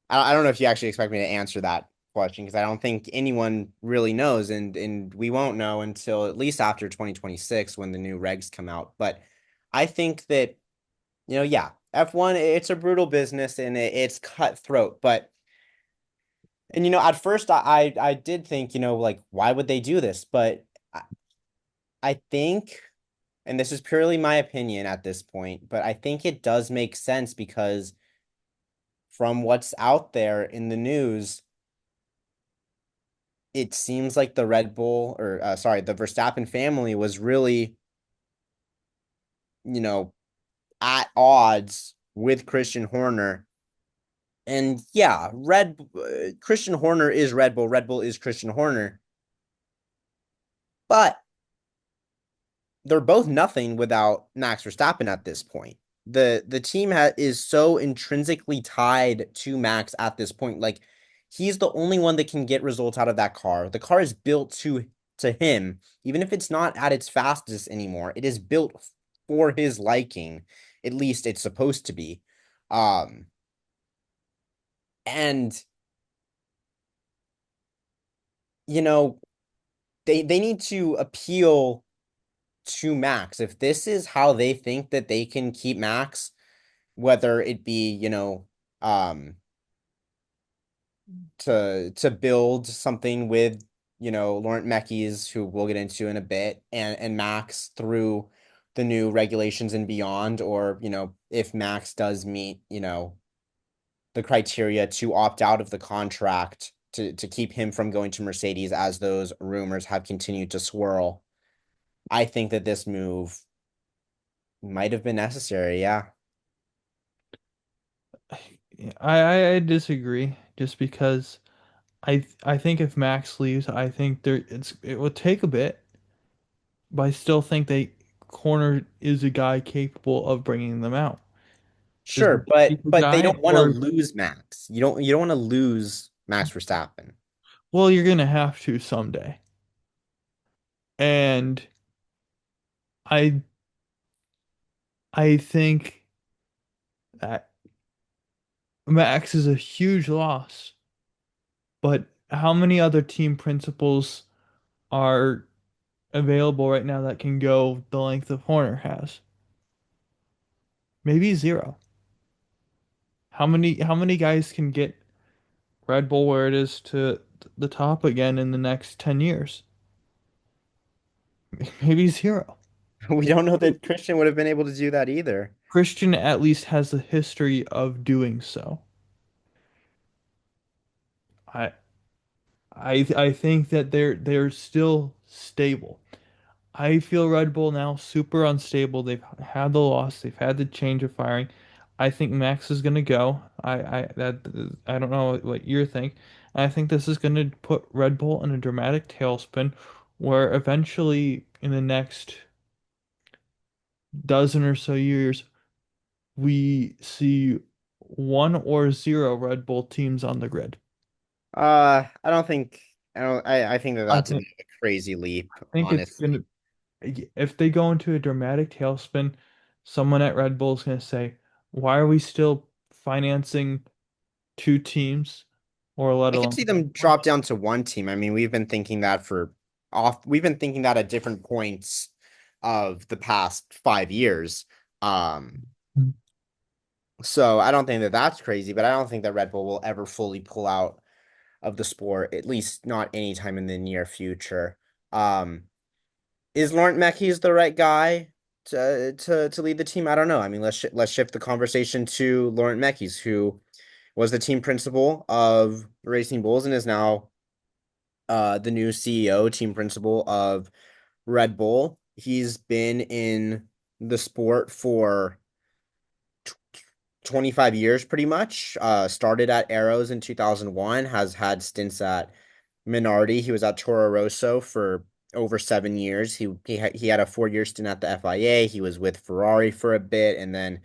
I don't know if you actually expect me to answer that question because I don't think anyone really knows, and we won't know until at least after 2026 when the new regs come out. But I think that, yeah, F1, it's a brutal business and it's cutthroat. But and at first I did think, like, why would they do this? But I, I think, and this is purely my opinion at this point, but I think it does make sense because from what's out there in the news, it seems like the Red Bull or sorry, the Verstappen family was really, you know, at odds with Christian Horner. And yeah, Christian Horner is Red Bull. Red Bull is Christian Horner. But they're both nothing without Max Verstappen at this point. The team is so intrinsically tied to Max at this point. Like, he's the only one that can get results out of that car. The car is built to him, even if it's not at its fastest anymore. It is built for his liking. At least it's supposed to be. And you know, they need to appeal to Max. If this is how they think that they can keep Max, whether it be, um, to build something with, Laurent Mekies, who we'll get into in a bit, and Max through the new regulations and beyond, or, if Max does meet, the criteria to opt out of the contract to keep him from going to Mercedes, as those rumors have continued to swirl. I think that this move might have been necessary. Yeah. I disagree just because I think if Max leaves, I think it will take a bit, but I still think they Corner is a guy capable of bringing them out. Is Sure, he but the they guy don't want to or lose Max. You don't want to lose Max Verstappen. well, you're gonna have to someday. And I I think that Max is a huge loss, but how many other team principals are available right now that can go the length of Horner has? Maybe zero. How many guys can get Red Bull where it is to the top again in the next 10 years? Maybe zero. We don't know that Christian would have been able to do that either. Christian at least has the history of doing so. I I think that they're still stable. I feel Red Bull now super unstable. They've had the loss. They've had the change of firing. I think Max is gonna go. I don't know what you think. I think this is gonna put Red Bull in a dramatic tailspin, where eventually in the next dozen or so years we see one or zero Red Bull teams on the grid. I don't think I don't I think that I that's a think crazy leap, I think it's honestly. gonna if they go into a dramatic tailspin, someone at Red Bull is going to say, "Why are we still financing two teams, or let I could alone see them one?" drop down to one team. I mean, we've been thinking that at different points of the past 5 years. Um, so I don't think that that's crazy, but I don't think that Red Bull will ever fully pull out of the sport, at least not anytime in the near future. Um, is Laurent Mekies the right guy to lead the team? I don't know. I mean, let's shift the conversation to Laurent Mekies, who was the team principal of Racing Bulls and is now the new CEO, team principal of Red Bull. He's been in the sport for 25 years pretty much. Started at Arrows in 2001, has had stints at Minardi. He was at Toro Rosso for over 7 years. He had a 4 year stint at the FIA. He was with Ferrari for a bit, and then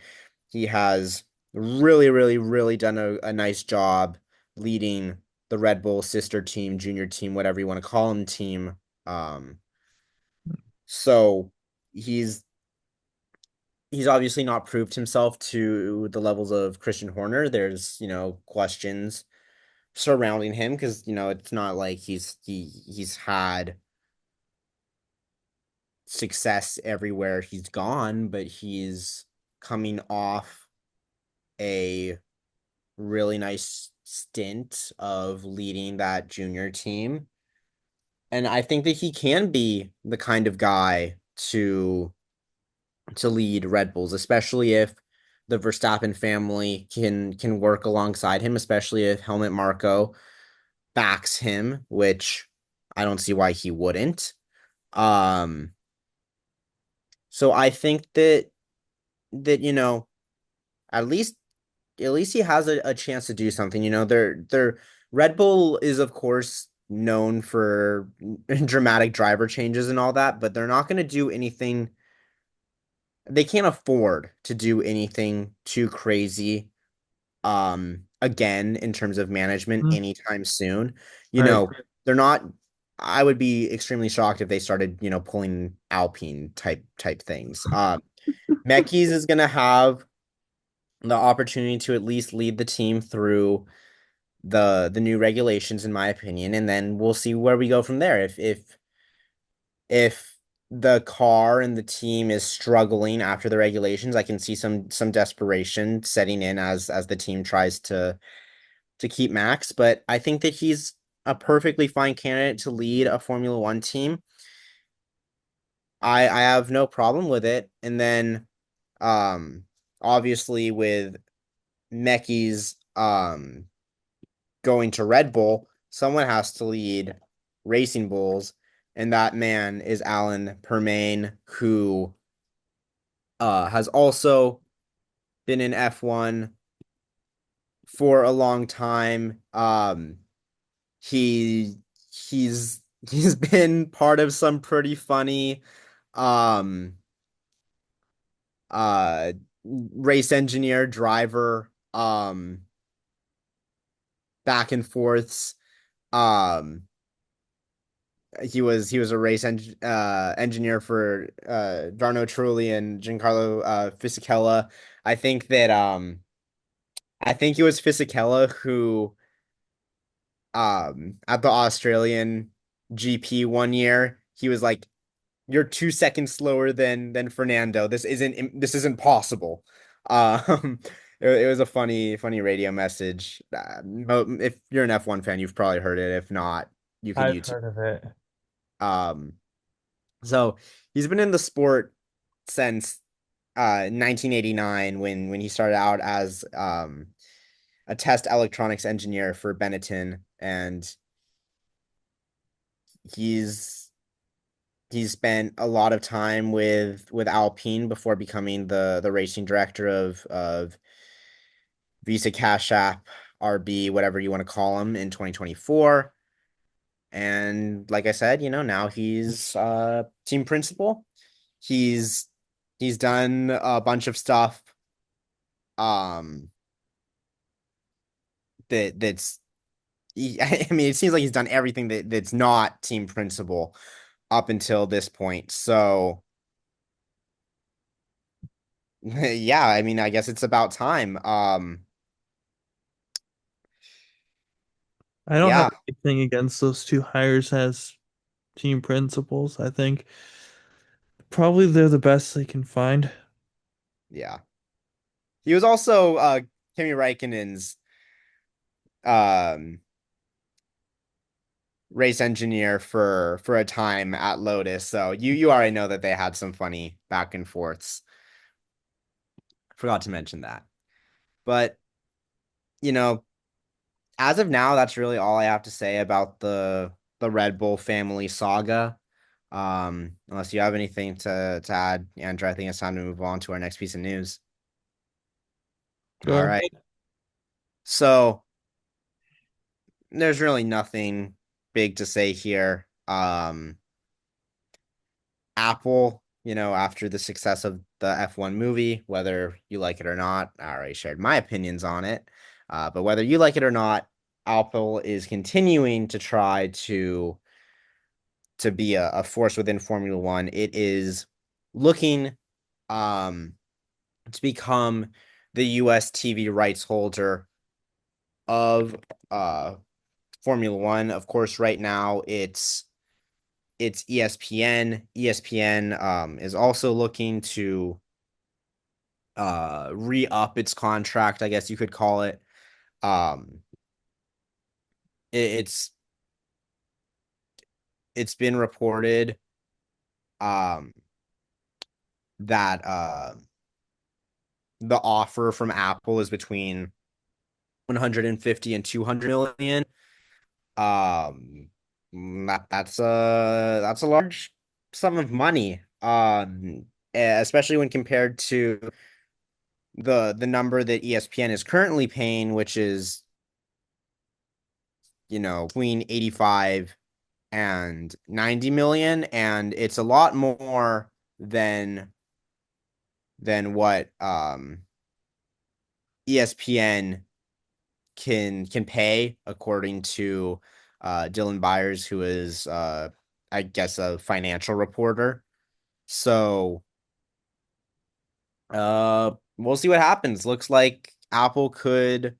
he has really, really, really done a nice job leading the Red Bull sister team, junior team, whatever you want to call him, team. Um, so he's he's obviously not proved himself to the levels of Christian Horner. There's, questions surrounding him because, it's not like he's had success everywhere he's gone, but he's coming off a really nice stint of leading that junior team. And I think that he can be the kind of guy to lead Red Bulls, especially if the Verstappen family can work alongside him, especially if Helmut Marko backs him, which I don't see why he wouldn't. Um, so I think that at least he has a chance to do something. They're Red Bull is of course known for dramatic driver changes and all that, but they're not going to do anything. They can't afford to do anything too crazy again in terms of management Mm. anytime soon. You Right. know, they're not. I would be extremely shocked if they started, pulling Alpine type things. Mekis is gonna have the opportunity to at least lead the team through the new regulations, in my opinion, and then we'll see where we go from there. If the car and the team is struggling after the regulations, I can see some desperation setting in as the team tries to keep Max, but I think that he's a perfectly fine candidate to lead a Formula One team. I have no problem with it. And then um obviously with Meki's going to Red Bull, someone has to lead Racing Bulls, and that man is Alan Permane, who has also been in F1 for a long time. He he's been part of some pretty funny um uh race engineer driver back and forths. Um he was a engineer for Jarno Trulli and Giancarlo Fisichella. I think that I think it was Fisichella who at the Australian GP one year, he was like, "You're 2 seconds slower than Fernando. This isn't possible." Um, it was a funny radio message. If you're an F1 fan, you've probably heard it. If not, you can I've YouTube. heard of it. Um, so he's been in the sport since 1989 when he started out as a test electronics engineer for Benetton, and he's he's spent a lot of time with Alpine before becoming the racing director of Visa Cash App RB, whatever you want to call him, in 2024. And like I said, now he's team principal. He's he's done a bunch of stuff um that's I mean, it seems like he's done everything that's not team principal up until this point. So yeah, I mean, I guess it's about time. I don't have Yeah, anything against those two hires as team principals. I think Probably they're the best they can find. Yeah. He was also Kimi Räikkönen's um race engineer for a time at Lotus. So you already know that they had some funny back and forths. Forgot to mention that. But, you know, as of now, that's really all I have to say about the Red Bull family saga. Unless you have anything to add, Andrew, I think it's time to move on to our next piece of news. Go All right. ahead. So there's really nothing big to say here. Apple, after the success of the F1 movie, whether you like it or not, I already shared my opinions on it. But whether you like it or not, Apple is continuing to try to be a force within Formula One. It is looking to become the US TV rights holder of Formula One. Of course, right now it's ESPN. ESPN is also looking to re-up its contract, I guess you could call it. Um it's it's been reported um that the offer from Apple is between 150 and 200 million. Um that's a large sum of money. Especially when compared to the number that ESPN is currently paying, which is, between 85 and 90 million, and it's a lot more than what ESPN can pay, according to Dylan Byers, who is I guess a financial reporter. So we'll see what happens. Looks like Apple could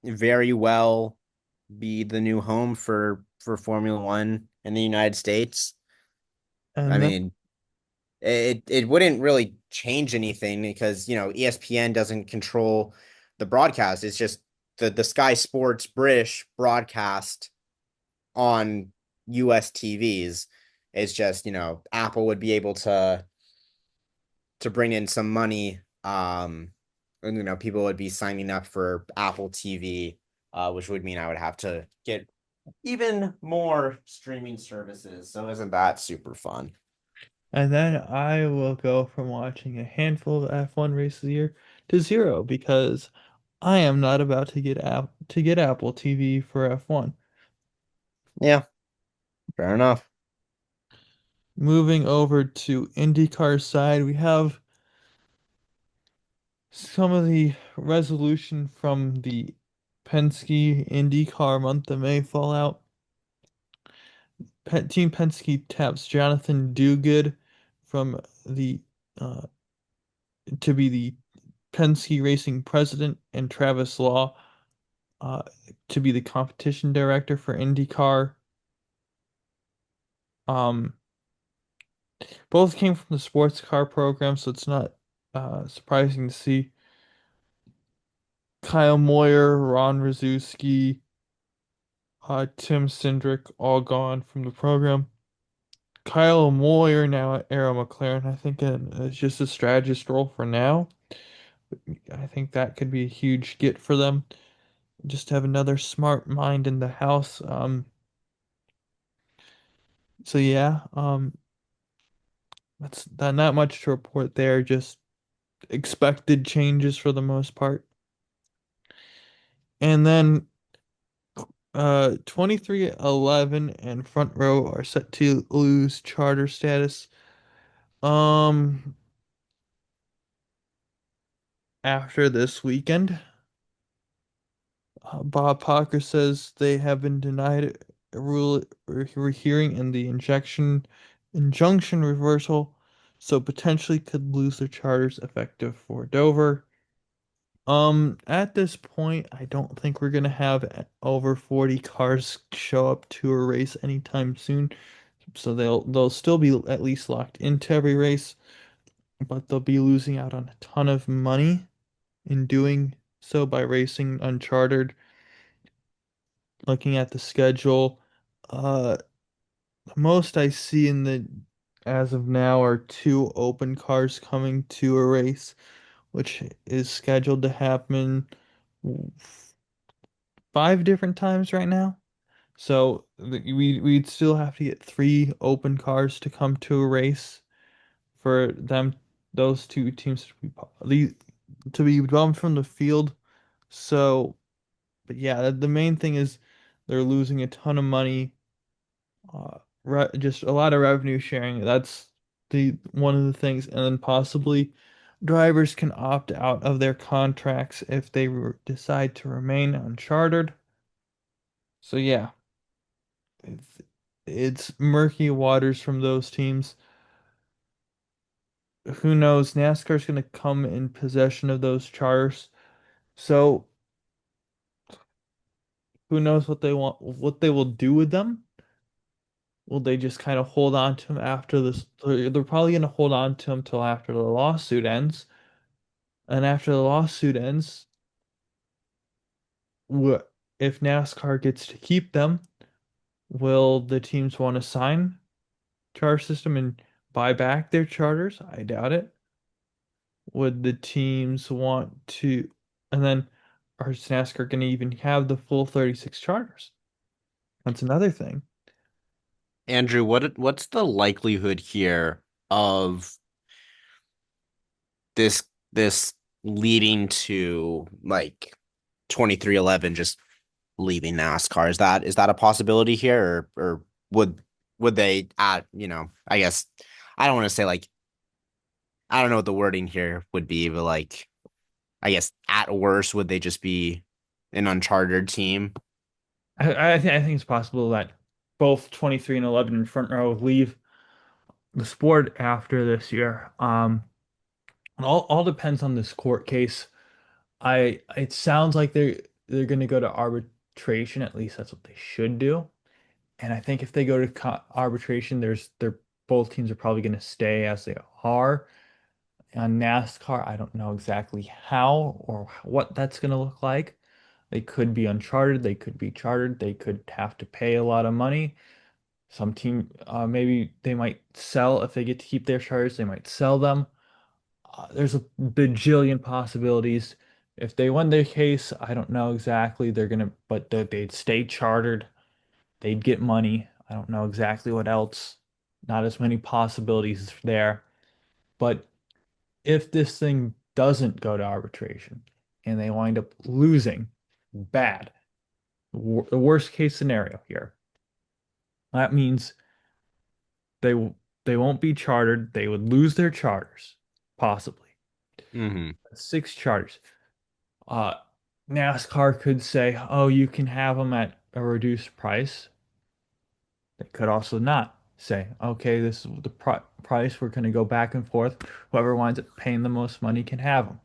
very well be the new home for Formula One in the United States. I And then mean, it wouldn't really change anything because, ESPN doesn't control the broadcast. It's just the Sky Sports British broadcast on US TVs. It's just, Apple would be able to bring in some money. And, people would be signing up for Apple TV, which would mean I would have to get even more streaming services. So isn't that super fun? and then I will go from watching a handful of F1 races a year to zero because I am not about to get Apple TV for F1. Yeah, fair enough. Moving over to IndyCar side, we have some of the resolution from the Penske IndyCar month of May fallout. Team Penske taps Jonathan Duguid from the uh, to be the Penske Racing president and Travis Law uh, to be the competition director for IndyCar. Um, both came from the sports car program, so it's not surprising to see Kyle Moyer, Ron Rzuski, Tim Cindric all gone from the program. Kyle Moyer now at Arrow McLaren, I think it's just a strategist role for now. I think that could be a huge get for them. Just have another smart mind in the house. So yeah, that's not much to report there. Just expected changes for the most part. And then 2311 and Front Row are set to lose charter status. Um, after this weekend, Bob Parker says they have been denied a rule or hearing in the injunction reversal, so potentially could lose their charters effective for Dover. At this point, I don't think we're gonna have over 40 cars show up to a race anytime soon. So they'll still be at least locked into every race, but they'll be losing out on a ton of money in doing so by racing unchartered. Looking at the schedule, uh, most I see in the as of now are two open cars coming to a race, which is scheduled to happen 5 different times right now. So we'd still have to get three open cars to come to a race for those two teams to be bumped from the field. So, but yeah, the main thing is they're losing a ton of money, just a lot of revenue sharing. That's the one of the things, and then possibly drivers can opt out of their contracts if they decide to remain unchartered. So yeah, it's, it's murky waters from those teams. Who knows? NASCAR's going to come in possession of those charters. So who knows what they will do with them? Will they just kind of hold on to them after this? They're probably going to hold on to them till after the lawsuit ends. And after the lawsuit ends, if NASCAR gets to keep them, will the teams want to sign charter system and buy back their charters? I doubt it. Would the teams want to, and then is NASCAR going to even have the full 36 charters? That's another thing. Andrew, what's the likelihood here of this leading to like 2311 just leaving NASCAR? Is that a possibility here, or would they I guess I don't want to say like I don't know what the wording here would be, but like I guess at worst would they just be an unchartered team? I think it's possible that both 23 and 11 in front row leave the sport after this year. All depends on this court case. It sounds like they're going to go to arbitration. At least that's what they should do. And I think if they go to arbitration, they're both teams are probably going to stay as they are. On NASCAR, I don't know exactly how or what that's going to look like. They could be uncharted, they could be chartered, they could have to pay a lot of money. Some team, maybe they might sell if they get to keep their charters, they might sell them. There's a bajillion possibilities. If they win their case, I don't know exactly. But they'd stay chartered. They'd get money. I don't know exactly what else. Not as many possibilities there. But if this thing doesn't go to arbitration and they wind up losing bad, the worst case scenario here, that means they they won't be chartered. They would lose their charters, possibly. Mm-hmm. 6 charters. Uh, NASCAR could say, "Oh, you can have them at a reduced price." They could also not say, "Okay, this is the price. We're going to go back and forth. Whoever winds up paying the most money can have them."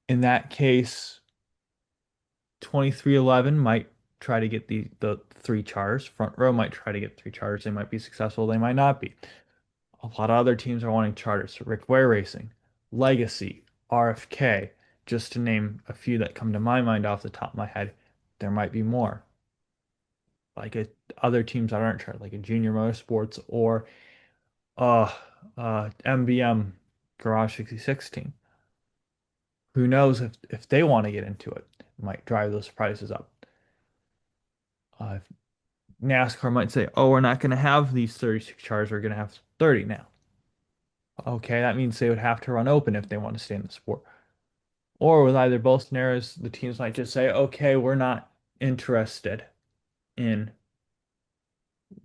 In that case, 2311 might try to get the three charters. Front row might try to get three charters. They might be successful. They might not be. A lot of other teams are wanting charters. So Rick Ware Racing, Legacy, RFK, just to name a few that come to my mind off the top of my head. There might be more. Other teams that aren't chartered, like a Junior Motorsports or uh MBM Garage 66 team. Who knows if they want to get into it? It might drive those prices up. Uh, NASCAR might say, "Oh, we're not going to have these 36 cars. We're going to have 30 now." Okay, that means they would have to run open if they want to stay in the sport. Or with either both scenarios, the teams might just say, "Okay, we're not interested in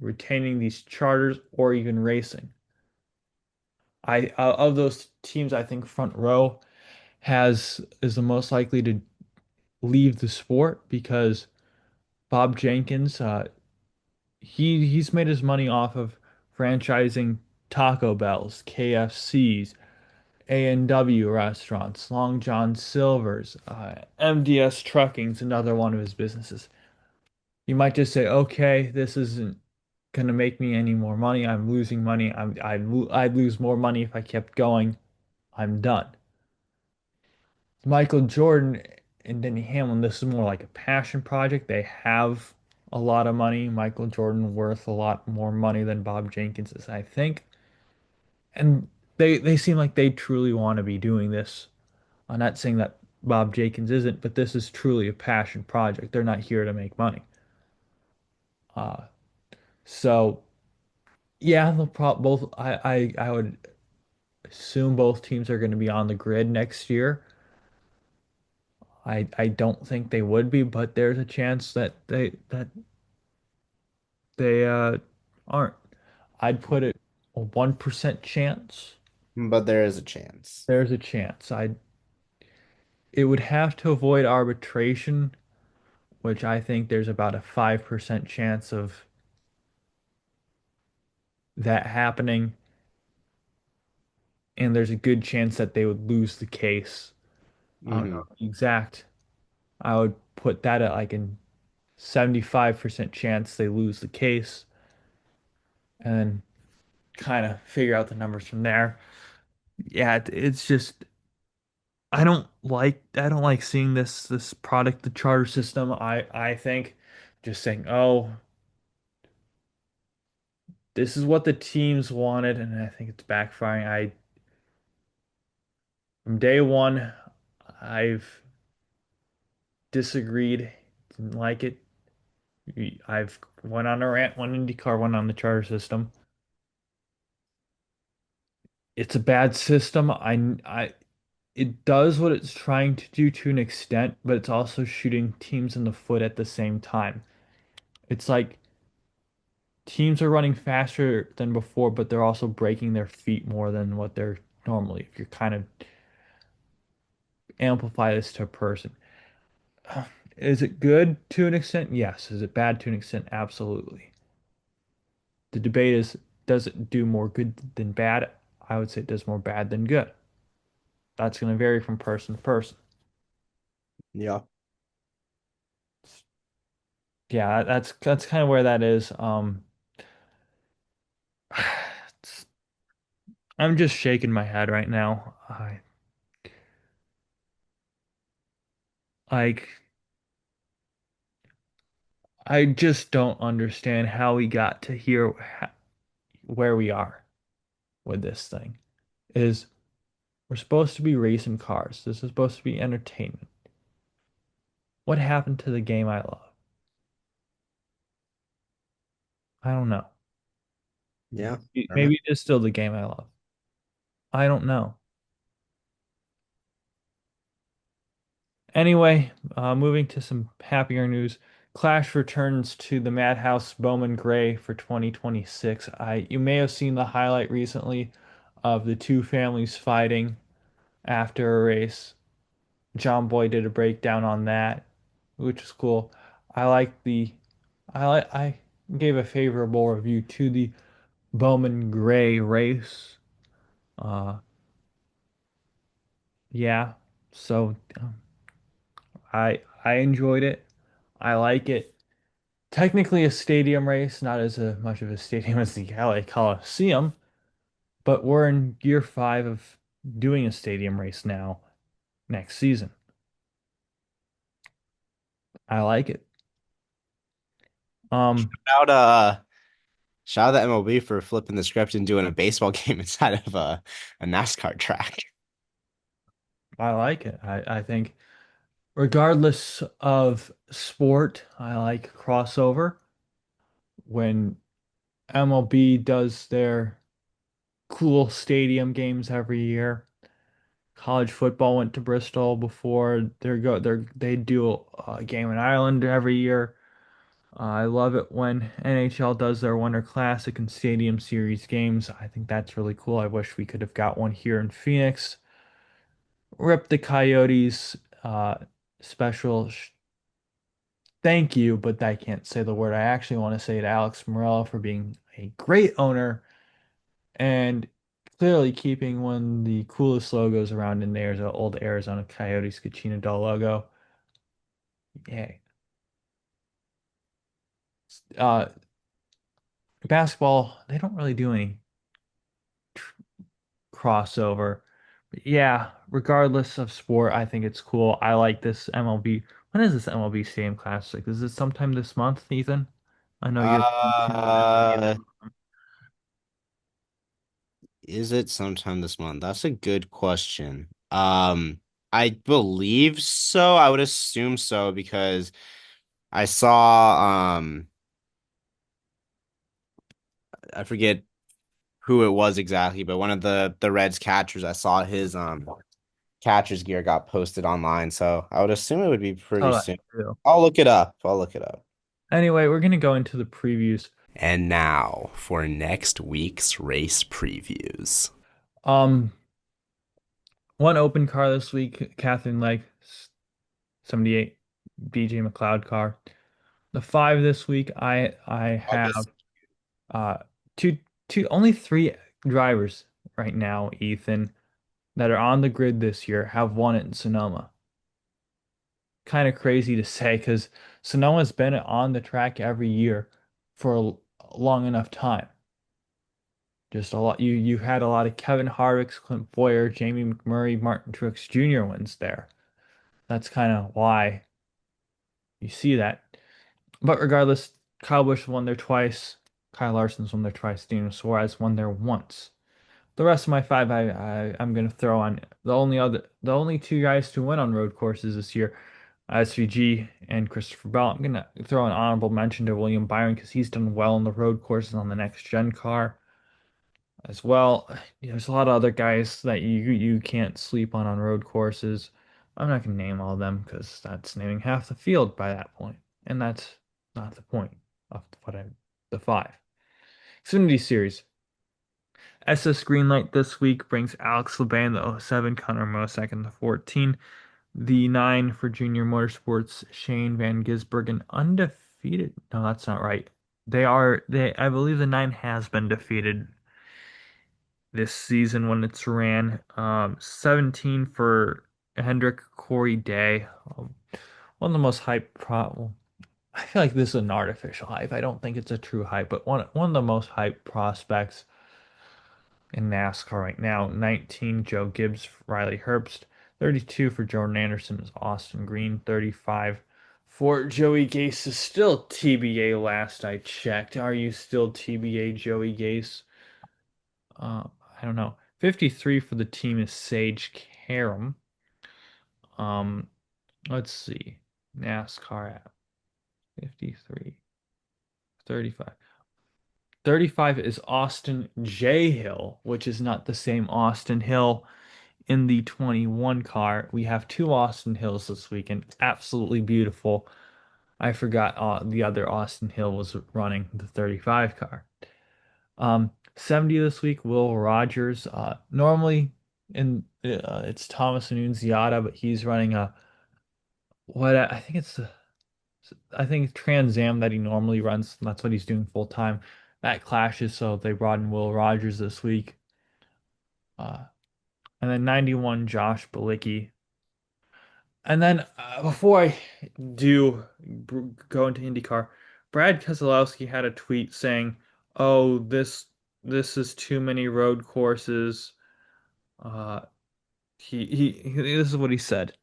retaining these charters or even racing." Of those teams, I think Front Row has is the most likely to leave the sport because Bob Jenkins, he's made his money off of franchising Taco Bell's, KFC's, A&W restaurants, Long John Silver's, MDS Trucking's another one of his businesses. You might just say, okay, this isn't. gonna make me any more money. I'm losing money. I'd lose more money if I kept going. I'm done. Michael Jordan and Denny Hamlin, this is more like a passion project. They have a lot of money. Michael Jordan worth a lot more money than Bob Jenkins is, I think. And they seem like they truly want to be doing this. I'm not saying that Bob Jenkins isn't, but this is truly a passion project. They're not here to make money. Uh, so yeah, they'll both. I would assume both teams are going to be on the grid next year. I don't think they would be, but there's a chance that they aren't. I'd put it a 1% chance. But there is a chance. There's a chance. It would have to avoid arbitration, which I think there's about a 5% chance of that happening, and there's a good chance that they would lose the case. I don't know Hmm. the exact. I would put that at like a 75% chance they lose the case, and then kind of figure out the numbers from there. Yeah, it's just I don't like seeing this product, the charter system. I think just saying, oh, this is what the teams wanted, and I think it's backfiring. I From day one, I've disagreed, didn't like it. I've went on a rant, one IndyCar, one on the charter system. It's a bad system. It does what it's trying to do to an extent, but it's also shooting teams in the foot at the same time. It's like teams are running faster than before, but they're also breaking their feet more than what they're normally. If you kind of amplify this to a person, is it good to an extent? Yes. Is it bad to an extent? Absolutely. The debate is, does it do more good than bad? I would say it does more bad than good. That's going to vary from person to person. Yeah. Yeah, that's kind of where that is. I'm just shaking my head right now. Like I just don't understand how we got to here where we are with this thing. Is we're supposed to be racing cars. This is supposed to be entertainment. What happened to the game I love? I don't know. Yeah. I don't know. Maybe it is still the game I love. I don't know. Anyway, moving to some happier news. Clash returns to the Madhouse Bowman Gray for 2026. You may have seen the highlight recently of the two families fighting after a race. John Boy did a breakdown on that, which is cool. I like the I gave a favorable review to the Bowman Gray race. Uh yeah. So I enjoyed it. I like it. Technically a stadium race, not as much of a stadium as the LA Coliseum, but we're in year 5 of doing a stadium race now next season. I like it. Um, Shout out, uh, Shout out the MLB for flipping the script and doing a baseball game inside of a NASCAR track. I like it. I think regardless of sport, I like crossover. When MLB does their cool stadium games every year. College football went to Bristol before. They do a game in Ireland every year. I love it when NHL does their Winter Classic and Stadium Series games. I think that's really cool. I wish we could have got one here in Phoenix. Rip the Coyotes. Special thank you, but I can't say the word. I actually want to say to Alex Morello for being a great owner and clearly keeping one of the coolest logos around in there is an old Arizona Coyotes Kachina Doll logo. Yay. Uh, Basketball, they don't really do any tr crossover. But yeah, regardless of sport, I think it's cool. I like this MLB. When is this MLB Stadium Classic? Is it sometime this month, Ethan? I know you're into MLB Uh, and is it sometime this month? That's a good question. I believe so. I would assume so because I saw I forget who it was exactly, but one of the Reds catchers, I saw his catcher's gear got posted online, so I would assume it would be pretty saw that soon. too. I'll look it up. I'll look it up. Anyway, we're gonna go into the previews. And now for next week's race previews. Um, One open car this week, Catherine Lake, 78 BJ McLeod car. The five this week, I have August. uh two only three drivers right now, Ethan, that are on the grid this year have won it in Sonoma. Kind of crazy to say because Sonoma's been on the track every year for a long enough time. Just a lot. You had a lot of Kevin Harvick's, Clint Boyer, Jamie McMurray, Martin Truex Jr. wins there. That's kind of why you see that. But regardless, Kyle Busch won there twice. Kyle Larson's won there twice. Daniel Suarez won there once. The rest of my five, I'm gonna throw on the only two guys to win on road courses this year, SVG and Christopher Bell. I'm gonna throw an honorable mention to William Byron because he's done well on the road courses on the next gen car as well. There's a lot of other guys that you can't sleep on road courses. I'm not gonna name all of them because that's naming half the field by that point, and that's not the point of the five. Xfinity Series. SS Greenlight this week brings Alex Laban the '07, Connor Mosek in the 14. The 9 for Junior Motorsports, Shane Van Gisbergen undefeated. No, that's not right. I believe the 9 has been defeated this season when it's ran. 17 for Hendrick Corey Day. One of the most hyped I feel like this is an artificial hype. I don't think it's a true hype, but one of the most hyped prospects in NASCAR right now. 19, Joe Gibbs, Riley Herbst. 32 for Jordan Anderson is Austin Green. 35 for Joey Gase is still TBA last I checked. Are you still TBA, Joey Gase? I don't know. 53 for the team is Sage Karam. Um, let's see. NASCAR app. 53. 35. 35 is Austin J. Hill, which is not the same Austin Hill in the 21 car. We have two Austin Hills this weekend. Absolutely beautiful. I forgot the other Austin Hill was running the 35 car. 70 this week, Will Rogers. Normally in it's Thomas Annunziata, but he's running a what I think Trans Am that he normally runs. That's what he's doing full time. That clashes, so they brought in Will Rogers this week. Uh, and then 91, Josh Bilicki. And then before I do go into IndyCar, Brad Keselowski had a tweet saying, "Oh, this is too many road courses." Uh, this is what he said.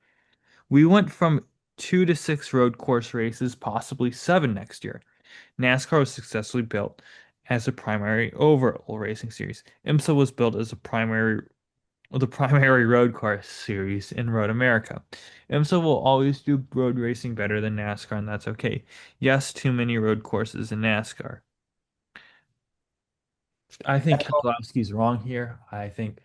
We went from 2 to 6 road course races, possibly 7 next year. NASCAR was successfully built as a primary overall racing series. IMSA was built as the primary road course series in Road America. IMSA will always do road racing better than NASCAR, and that's okay. Yes, too many road courses in NASCAR. I think Keselowski's wrong here. I think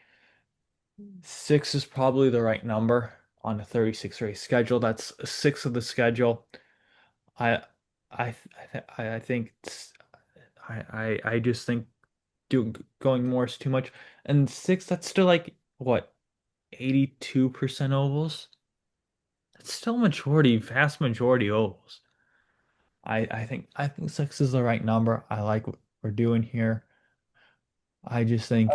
6 is probably the right number on a 36 race schedule. That's 6 of the schedule. I I think I just think going more is too much. And 6, that's still like what, 82% ovals? It's still vast majority ovals. I think 6 is the right number. I like what we're doing here. I just think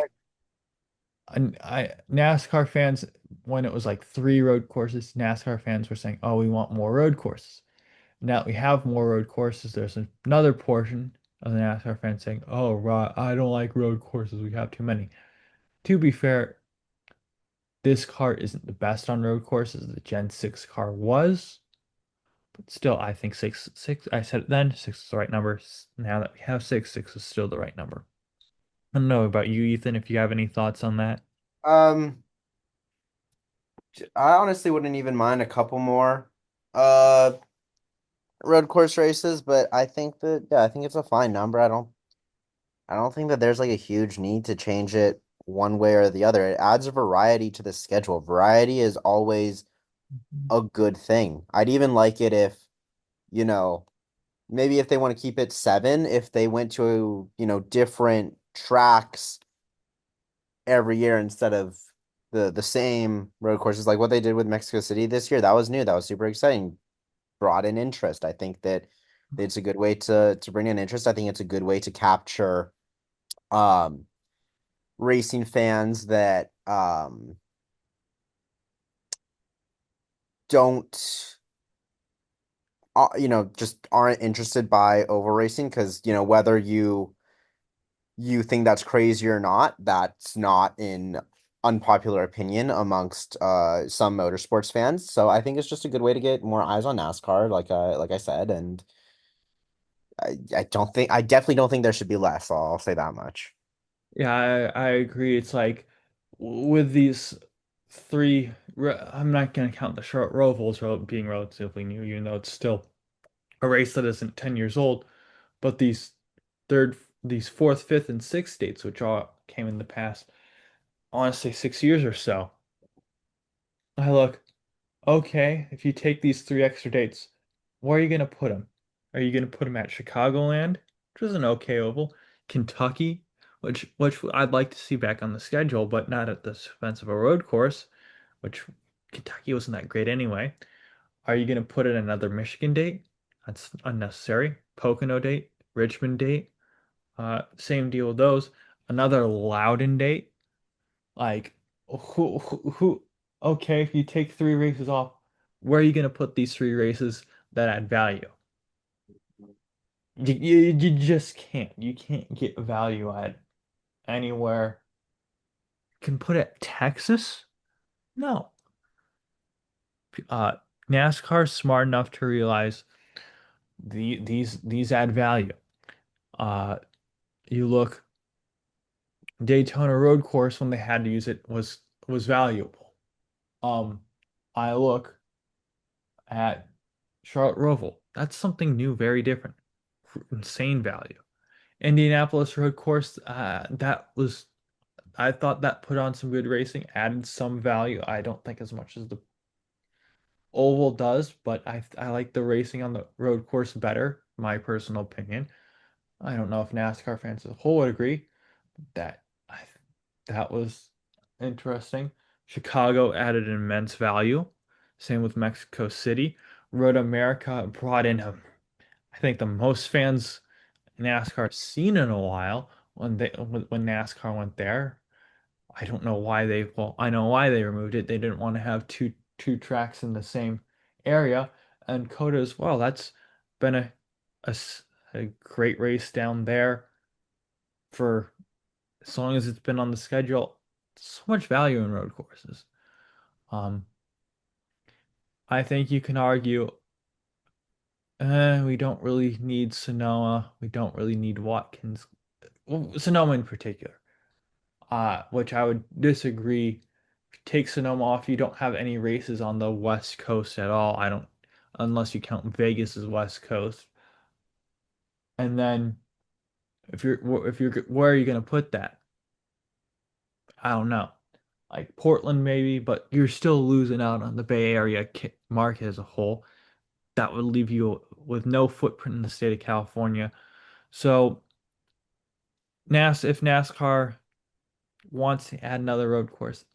and I NASCAR fans, when it was like 3 road courses, NASCAR fans were saying, "Oh, we want more road courses." Now that we have more road courses, there's another portion of the NASCAR fans saying, "Oh, I don't like road courses. We have too many." To be fair, this car isn't the best on road courses. The Gen 6 car was, but still, I think six. I said it then, six is the right number. Now that we have six is still the right number. I don't know about you, Ethan, if you have any thoughts on that. Um, I honestly wouldn't even mind a couple more uh road course races, but I think that yeah, I think it's a fine number. I don't think that there's like a huge need to change it one way or the other. It adds a variety to the schedule. Variety is always a good thing. I'd even like it if, you know, maybe if they want to keep it 7, if they went to, different tracks every year instead of the same road courses, like what they did with Mexico City this year. That was new. That was super exciting. Brought in interest. I think that it's a good way to bring in interest. I think it's a good way to capture um racing fans that don't just aren't interested by oval racing because whether you think that's crazy or not, that's not in unpopular opinion amongst some motorsports fans. So I think it's just a good way to get more eyes on NASCAR, like I said, and I definitely don't think there should be less. I'll say that much. Yeah, I agree. It's like with these three, I'm not going to count the short Rovals being relatively new, even though it's still a race that isn't 10 years old. But these fourth, fifth, and sixth states, which all came in the past, I want to say 6 years or so. I look, okay, if you take these three extra dates, where are you going to put them? Are you going to put them at Chicagoland, which is an okay oval, Kentucky, which I'd like to see back on the schedule, but not at the expense of a road course, which Kentucky wasn't that great anyway. Are you going to put in another Michigan date? That's unnecessary. Pocono date, Richmond date, same deal with those. Another Loudon date, like who okay, if you take three races off, where are you gonna put these three races that add value? You just can't. You can't get value add anywhere. Can put it Texas? No. Uh NASCAR's smart enough to realize these add value. Uh you look Daytona Road Course when they had to use it was valuable. Um I look at Charlotte Roval. That's something new, very different. Insane value. Indianapolis Road Course, I thought that put on some good racing, added some value. I don't think as much as the oval does, but I like the racing on the road course better, my personal opinion. I don't know if NASCAR fans as a whole would agree. That I that was interesting. Chicago added immense value. Same with Mexico City. Road America brought in I think the most fans NASCAR's seen in a while when NASCAR went there. I don't know why well, I know why they removed it. They didn't want to have two tracks in the same area. And Coda as well. That's been a, a great race down there for as long as it's been on the schedule. So much value in road courses. Um, I think you can argue, we don't really need Sonoma. We don't really need Watkins. Well, Sonoma in particular. Which I would disagree. If you take Sonoma off, you don't have any races on the West Coast at all. I don't, unless you count Vegas as West Coast. And then where are you going to put that? I don't know. Like Portland maybe, but you're still losing out on the Bay Area market as a whole. That would leave you with no footprint in the state of California. So if NASCAR wants to add another road course,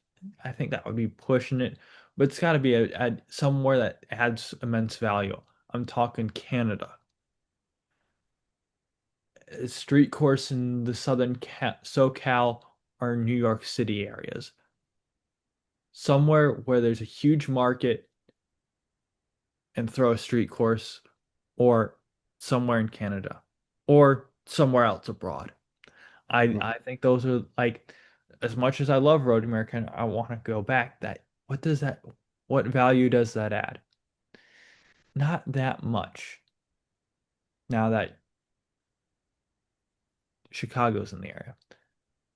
I think that would be pushing it. But it's got to be somewhere that adds immense value. I'm talking Canada. A street course in the southern SoCal or New York City areas. Somewhere where there's a huge market and throw a street course, or somewhere in Canada. Or somewhere else abroad. I think those are like, as much as I love Road America, I want to go back. What value does that add? Not that much. Now that Chicago's in the area.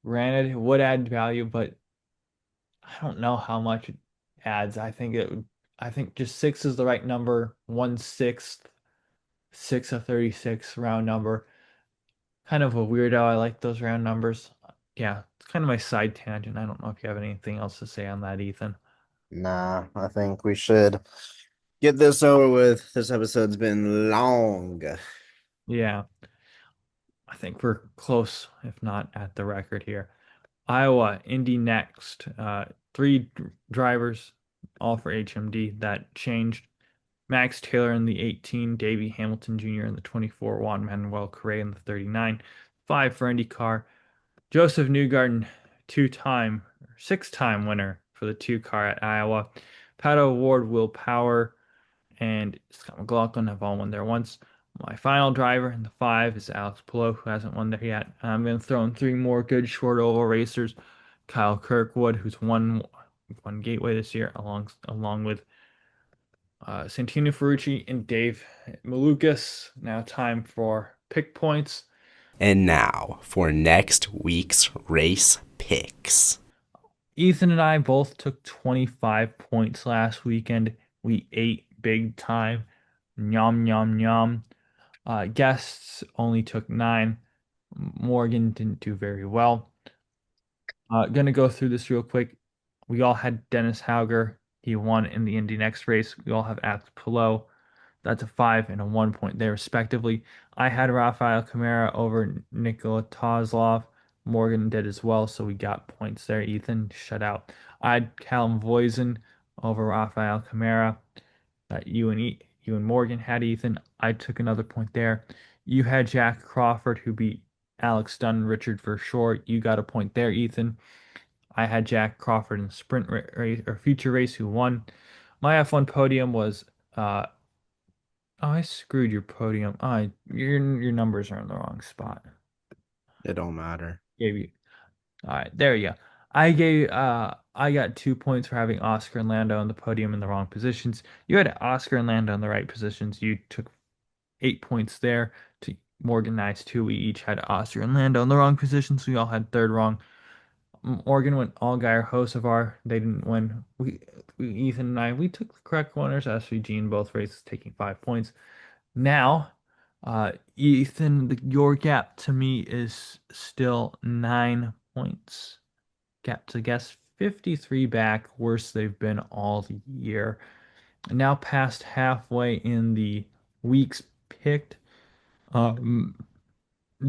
Granted, it would add value, but I don't know how much it adds. I think just six is the right number. 1/6, six of 36 round number. Kind of a weirdo. I like those round numbers. Yeah, it's kind of my side tangent. I don't know if you have anything else to say on that, Ethan. Nah, I think we should get this over with. This episode's been long. Yeah, I think we're close, if not at the record here. Iowa, Indy next. Three drivers, all for HMD, that changed. Max Taylor in the 18, Davey Hamilton Jr. in the 24, Juan Manuel Correa in the 39, 5 for IndyCar. Joseph Newgarden, two-time, six-time winner for the two car at Iowa. Pato Award, Will Power, and Scott McLaughlin have all won there once. My final driver in the 5 is Alex Palou, who hasn't won there yet. I'm going to throw in three more good short oval racers. Kyle Kirkwood, who's won Gateway this year, along with Santino Ferrucci and Dave Malukas. Now time for pick points. And now for next week's race picks. Ethan and I both took 25 points last weekend. We ate big time. Yum, yum, yum. Guests only took 9. Morgan didn't do very well. Gonna go through this real quick. We all had Dennis Hauger. He won in the Indy Next race. We all have Alex Palou. That's a 5 and a 1 point there, respectively. I had Rafael Camara over Nikola Tozlov. Morgan did as well, so we got points there. Ethan, shut out. I had Callum Voisin over Rafael Camara. You and Morgan had Ethan. I took another point there. You had Jack Crawford, who beat Alex Dunn, Richard for short. You got a point there, Ethan. I had Jack Crawford in the sprint race or future race, who won. My F1 podium was oh, I screwed your podium. Your numbers are in the wrong spot. It don't matter. Gave you. All right, there you go. I got 2 points for having Oscar and Lando on the podium in the wrong positions. You had Oscar and Lando in the right positions. You took 8 points there. To Morgan and I's 2, we each had Oscar and Lando in the wrong positions. We all had third wrong. Morgan went Allgaier Hocevar. They didn't win. Ethan and I, we took the correct winners. SVG in both races, taking 5 points. Now, Ethan, your gap to me is still 9 points. Gap to guess 53 back, worst they've been all year. Now past halfway in the weeks picked. Um,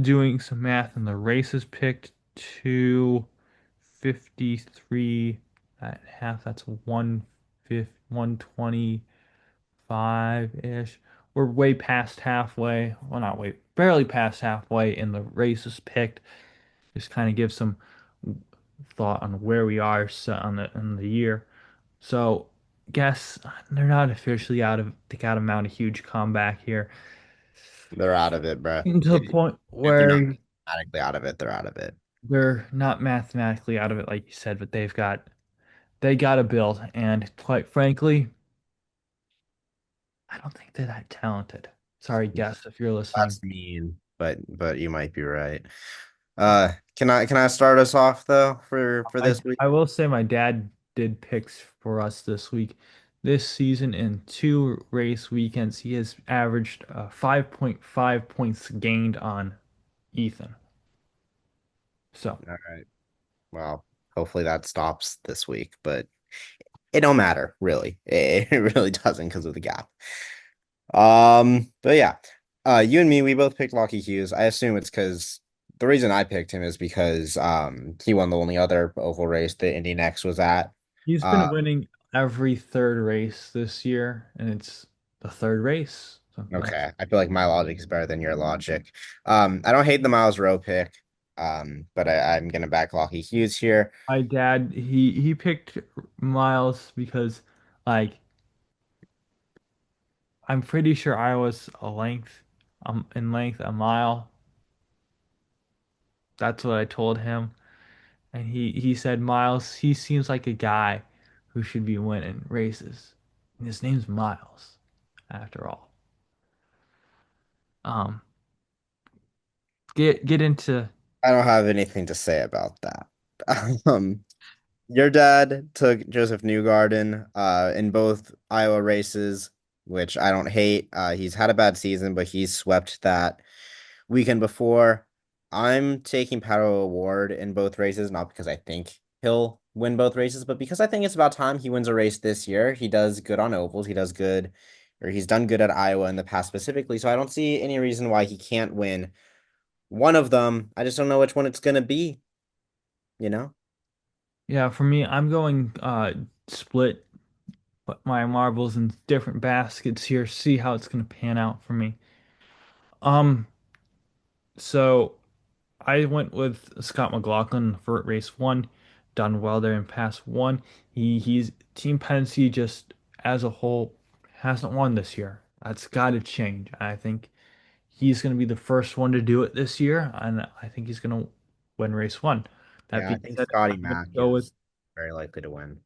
Doing some math in the races picked, 253 at half. That's 125-ish. We're way past halfway. Well, not way, barely past halfway in the races picked. Just kind of give some thought on where we are on the in the year. So, guess they're not officially out of. They got to mount a huge comeback here. They're out of it, bro. To the point If they're not where mathematically out of it, they're out of it. they're not mathematically out of it, like you said, but they got to build, and quite frankly, I don't think they're that talented. Sorry, guess if you're listening. That's mean, but you might be right. Can I start us off though for this week? I will say my dad did picks for us this week. This season in 2 race weekends, he has averaged 5.5 points gained on Ethan. So All right. Well, hopefully that stops this week, but it don't matter really. It really doesn't because of the gap. But yeah, you and me, we both picked Lockie Hughes. I assume it's because the reason I picked him is because he won the only other oval race that Indy Next was at. he's Uh, been winning every third race this year, and it's the third race. So okay, I feel like my logic is better than your logic. I don't hate the Miles Rowe pick. But I'm gonna back Lockie Hughes here. my dad, he picked Miles because, like, I'm pretty sure I was in length a mile. That's what I told him. And he said, Miles, he seems like a guy who should be winning races. And his name's Miles, after all. Um, get into I don't have anything to say about that. Um, your dad took Joseph Newgarden in both Iowa races, which I don't hate. He's had a bad season, but he's swept that weekend before. I'm taking Pato Award in both races, not because I think he'll win both races, but because I think it's about time he wins a race this year. He does good on ovals. He does good, or he's done good at Iowa in the past specifically. So I don't see any reason why he can't win one of them. I just don't know which one it's gonna be, you know? Yeah, for me, I'm going split my marbles in different baskets here, see how it's gonna pan out for me. Um, so I went with Scott McLaughlin for race one, done well there in pass one. He's Team Penske just as a whole hasn't won this year. That's got to change. I think he's going to be the first one to do it this year, and I think he's going to win race one. That Yeah, I being think said, Scotty I'm going to Mack is very likely to win.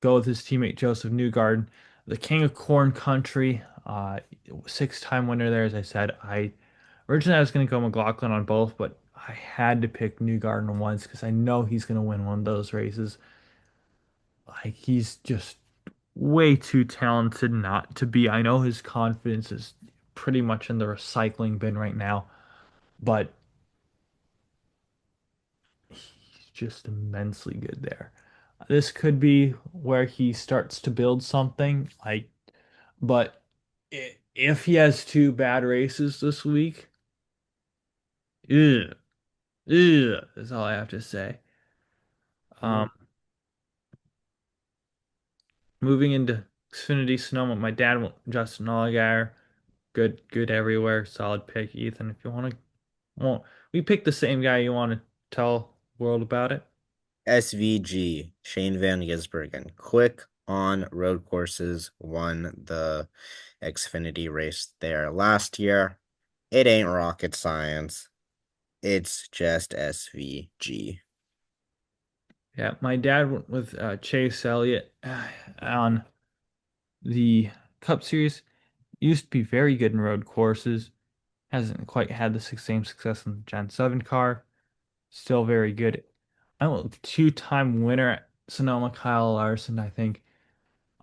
go with his teammate Joseph Newgarden, the King of Corn Country, six-time winner there. As I said, I originally I was going to go McLaughlin on both, but I had to pick Newgarden once because I know he's going to win one of those races. Like he's just way too talented not to be. I know his confidence is pretty much in the recycling bin right now, but he's just immensely good there. This could be where he starts to build something. But if he has two bad races this week, ugh, ugh, is all I have to say. Mm. Um, moving into Xfinity Sonoma, my dad went Justin Allgaier. Good everywhere. Solid pick, Ethan. If you want to, well, we picked the same guy. You want to tell world about it? SVG, Shane Van Gisbergen, quick on road courses, won the Xfinity race there last year. It ain't rocket science. It's just SVG. Yeah, my dad went with Chase Elliott on the Cup Series. Used to be very good in road courses. Hasn't quite had the same success in the Gen 7 car. Still very good. I went with two-time winner at Sonoma, Kyle Larson, I think.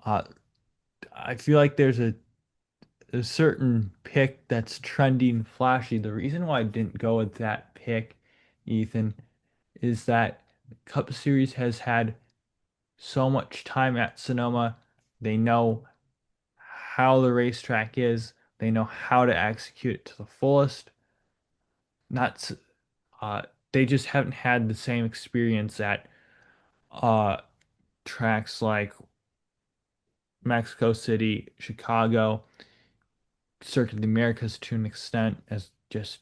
Uh, I feel like there's a certain pick that's trending flashy. The reason why I didn't go with that pick, Ethan, is that Cup Series has had so much time at Sonoma. They know how the racetrack is. They know how to execute it to the fullest. Not uh, they just haven't had the same experience at uh, tracks like Mexico City, Chicago, Circuit of the Americas to an extent as just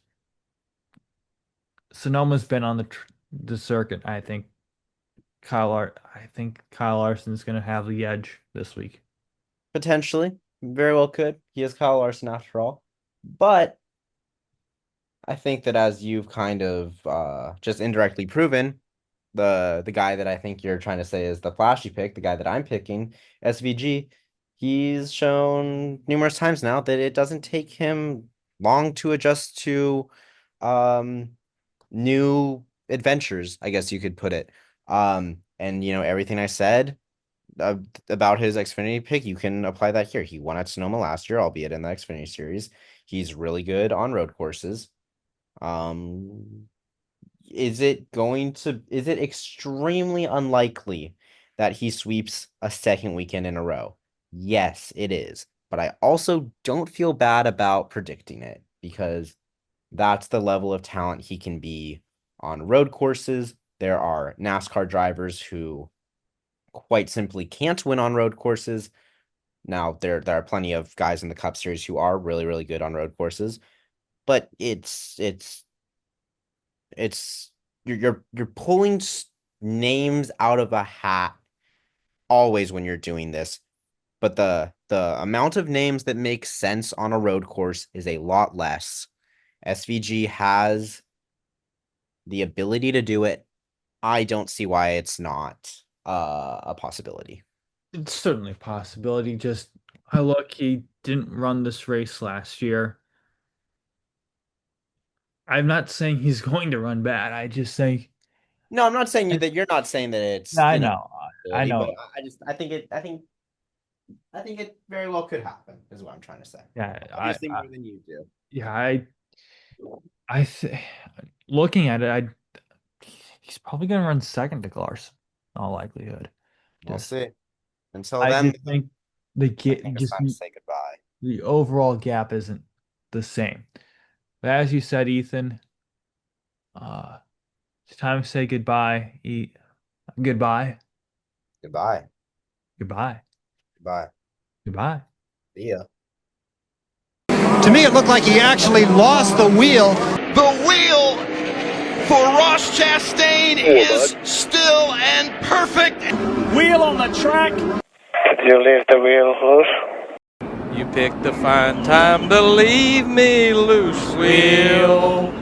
Sonoma's been on the circuit. I think Kyle Larson's going to have the edge this week. Potentially, very well could. He is Kyle Larson after all. But I think that as you've kind of just indirectly proven, the guy that I think you're trying to say is the flashy pick, the guy that I'm picking, SVG, he's shown numerous times now that it doesn't take him long to adjust to um new adventures, I guess you could put it. And everything I said uh, about his Xfinity pick, you can apply that here. He won at Sonoma last year, albeit in the Xfinity series. He's really good on road courses. Um, is it extremely unlikely that he sweeps a second weekend in a row? Yes, it is. But I also don't feel bad about predicting it because that's the level of talent he can be on road courses. There are NASCAR drivers who quite simply can't win on road courses. Now, there are plenty of guys in the Cup Series who are really, really good on road courses, but it's you're pulling names out of a hat always when you're doing this, but the amount of names that make sense on a road course is a lot less. SVG has the ability to do it, I don't see why it's not a possibility. It's certainly a possibility. Just I look, he didn't run this race last year. I'm not saying he's going to run bad. I just think No, I'm not saying that you're not saying that it's I you know. I ability, know. but I think it very well could happen, is what I'm trying to say. Yeah, Obviously more than you do. yeah, looking at it, he's probably gonna run second to Larson, in all likelihood. We'll Just see. Until I then, just think the I get think it's just time to say goodbye. the overall gap isn't the same. But as you said, Ethan, it's time to say goodbye. Goodbye. Goodbye. Goodbye. Goodbye. Goodbye. See ya. To me, it looked like he actually lost the wheel. The wheel for Ross Chastain is still and perfect. Wheel on the track. Did you leave the wheel loose? You picked the fine time to leave me loose, wheel.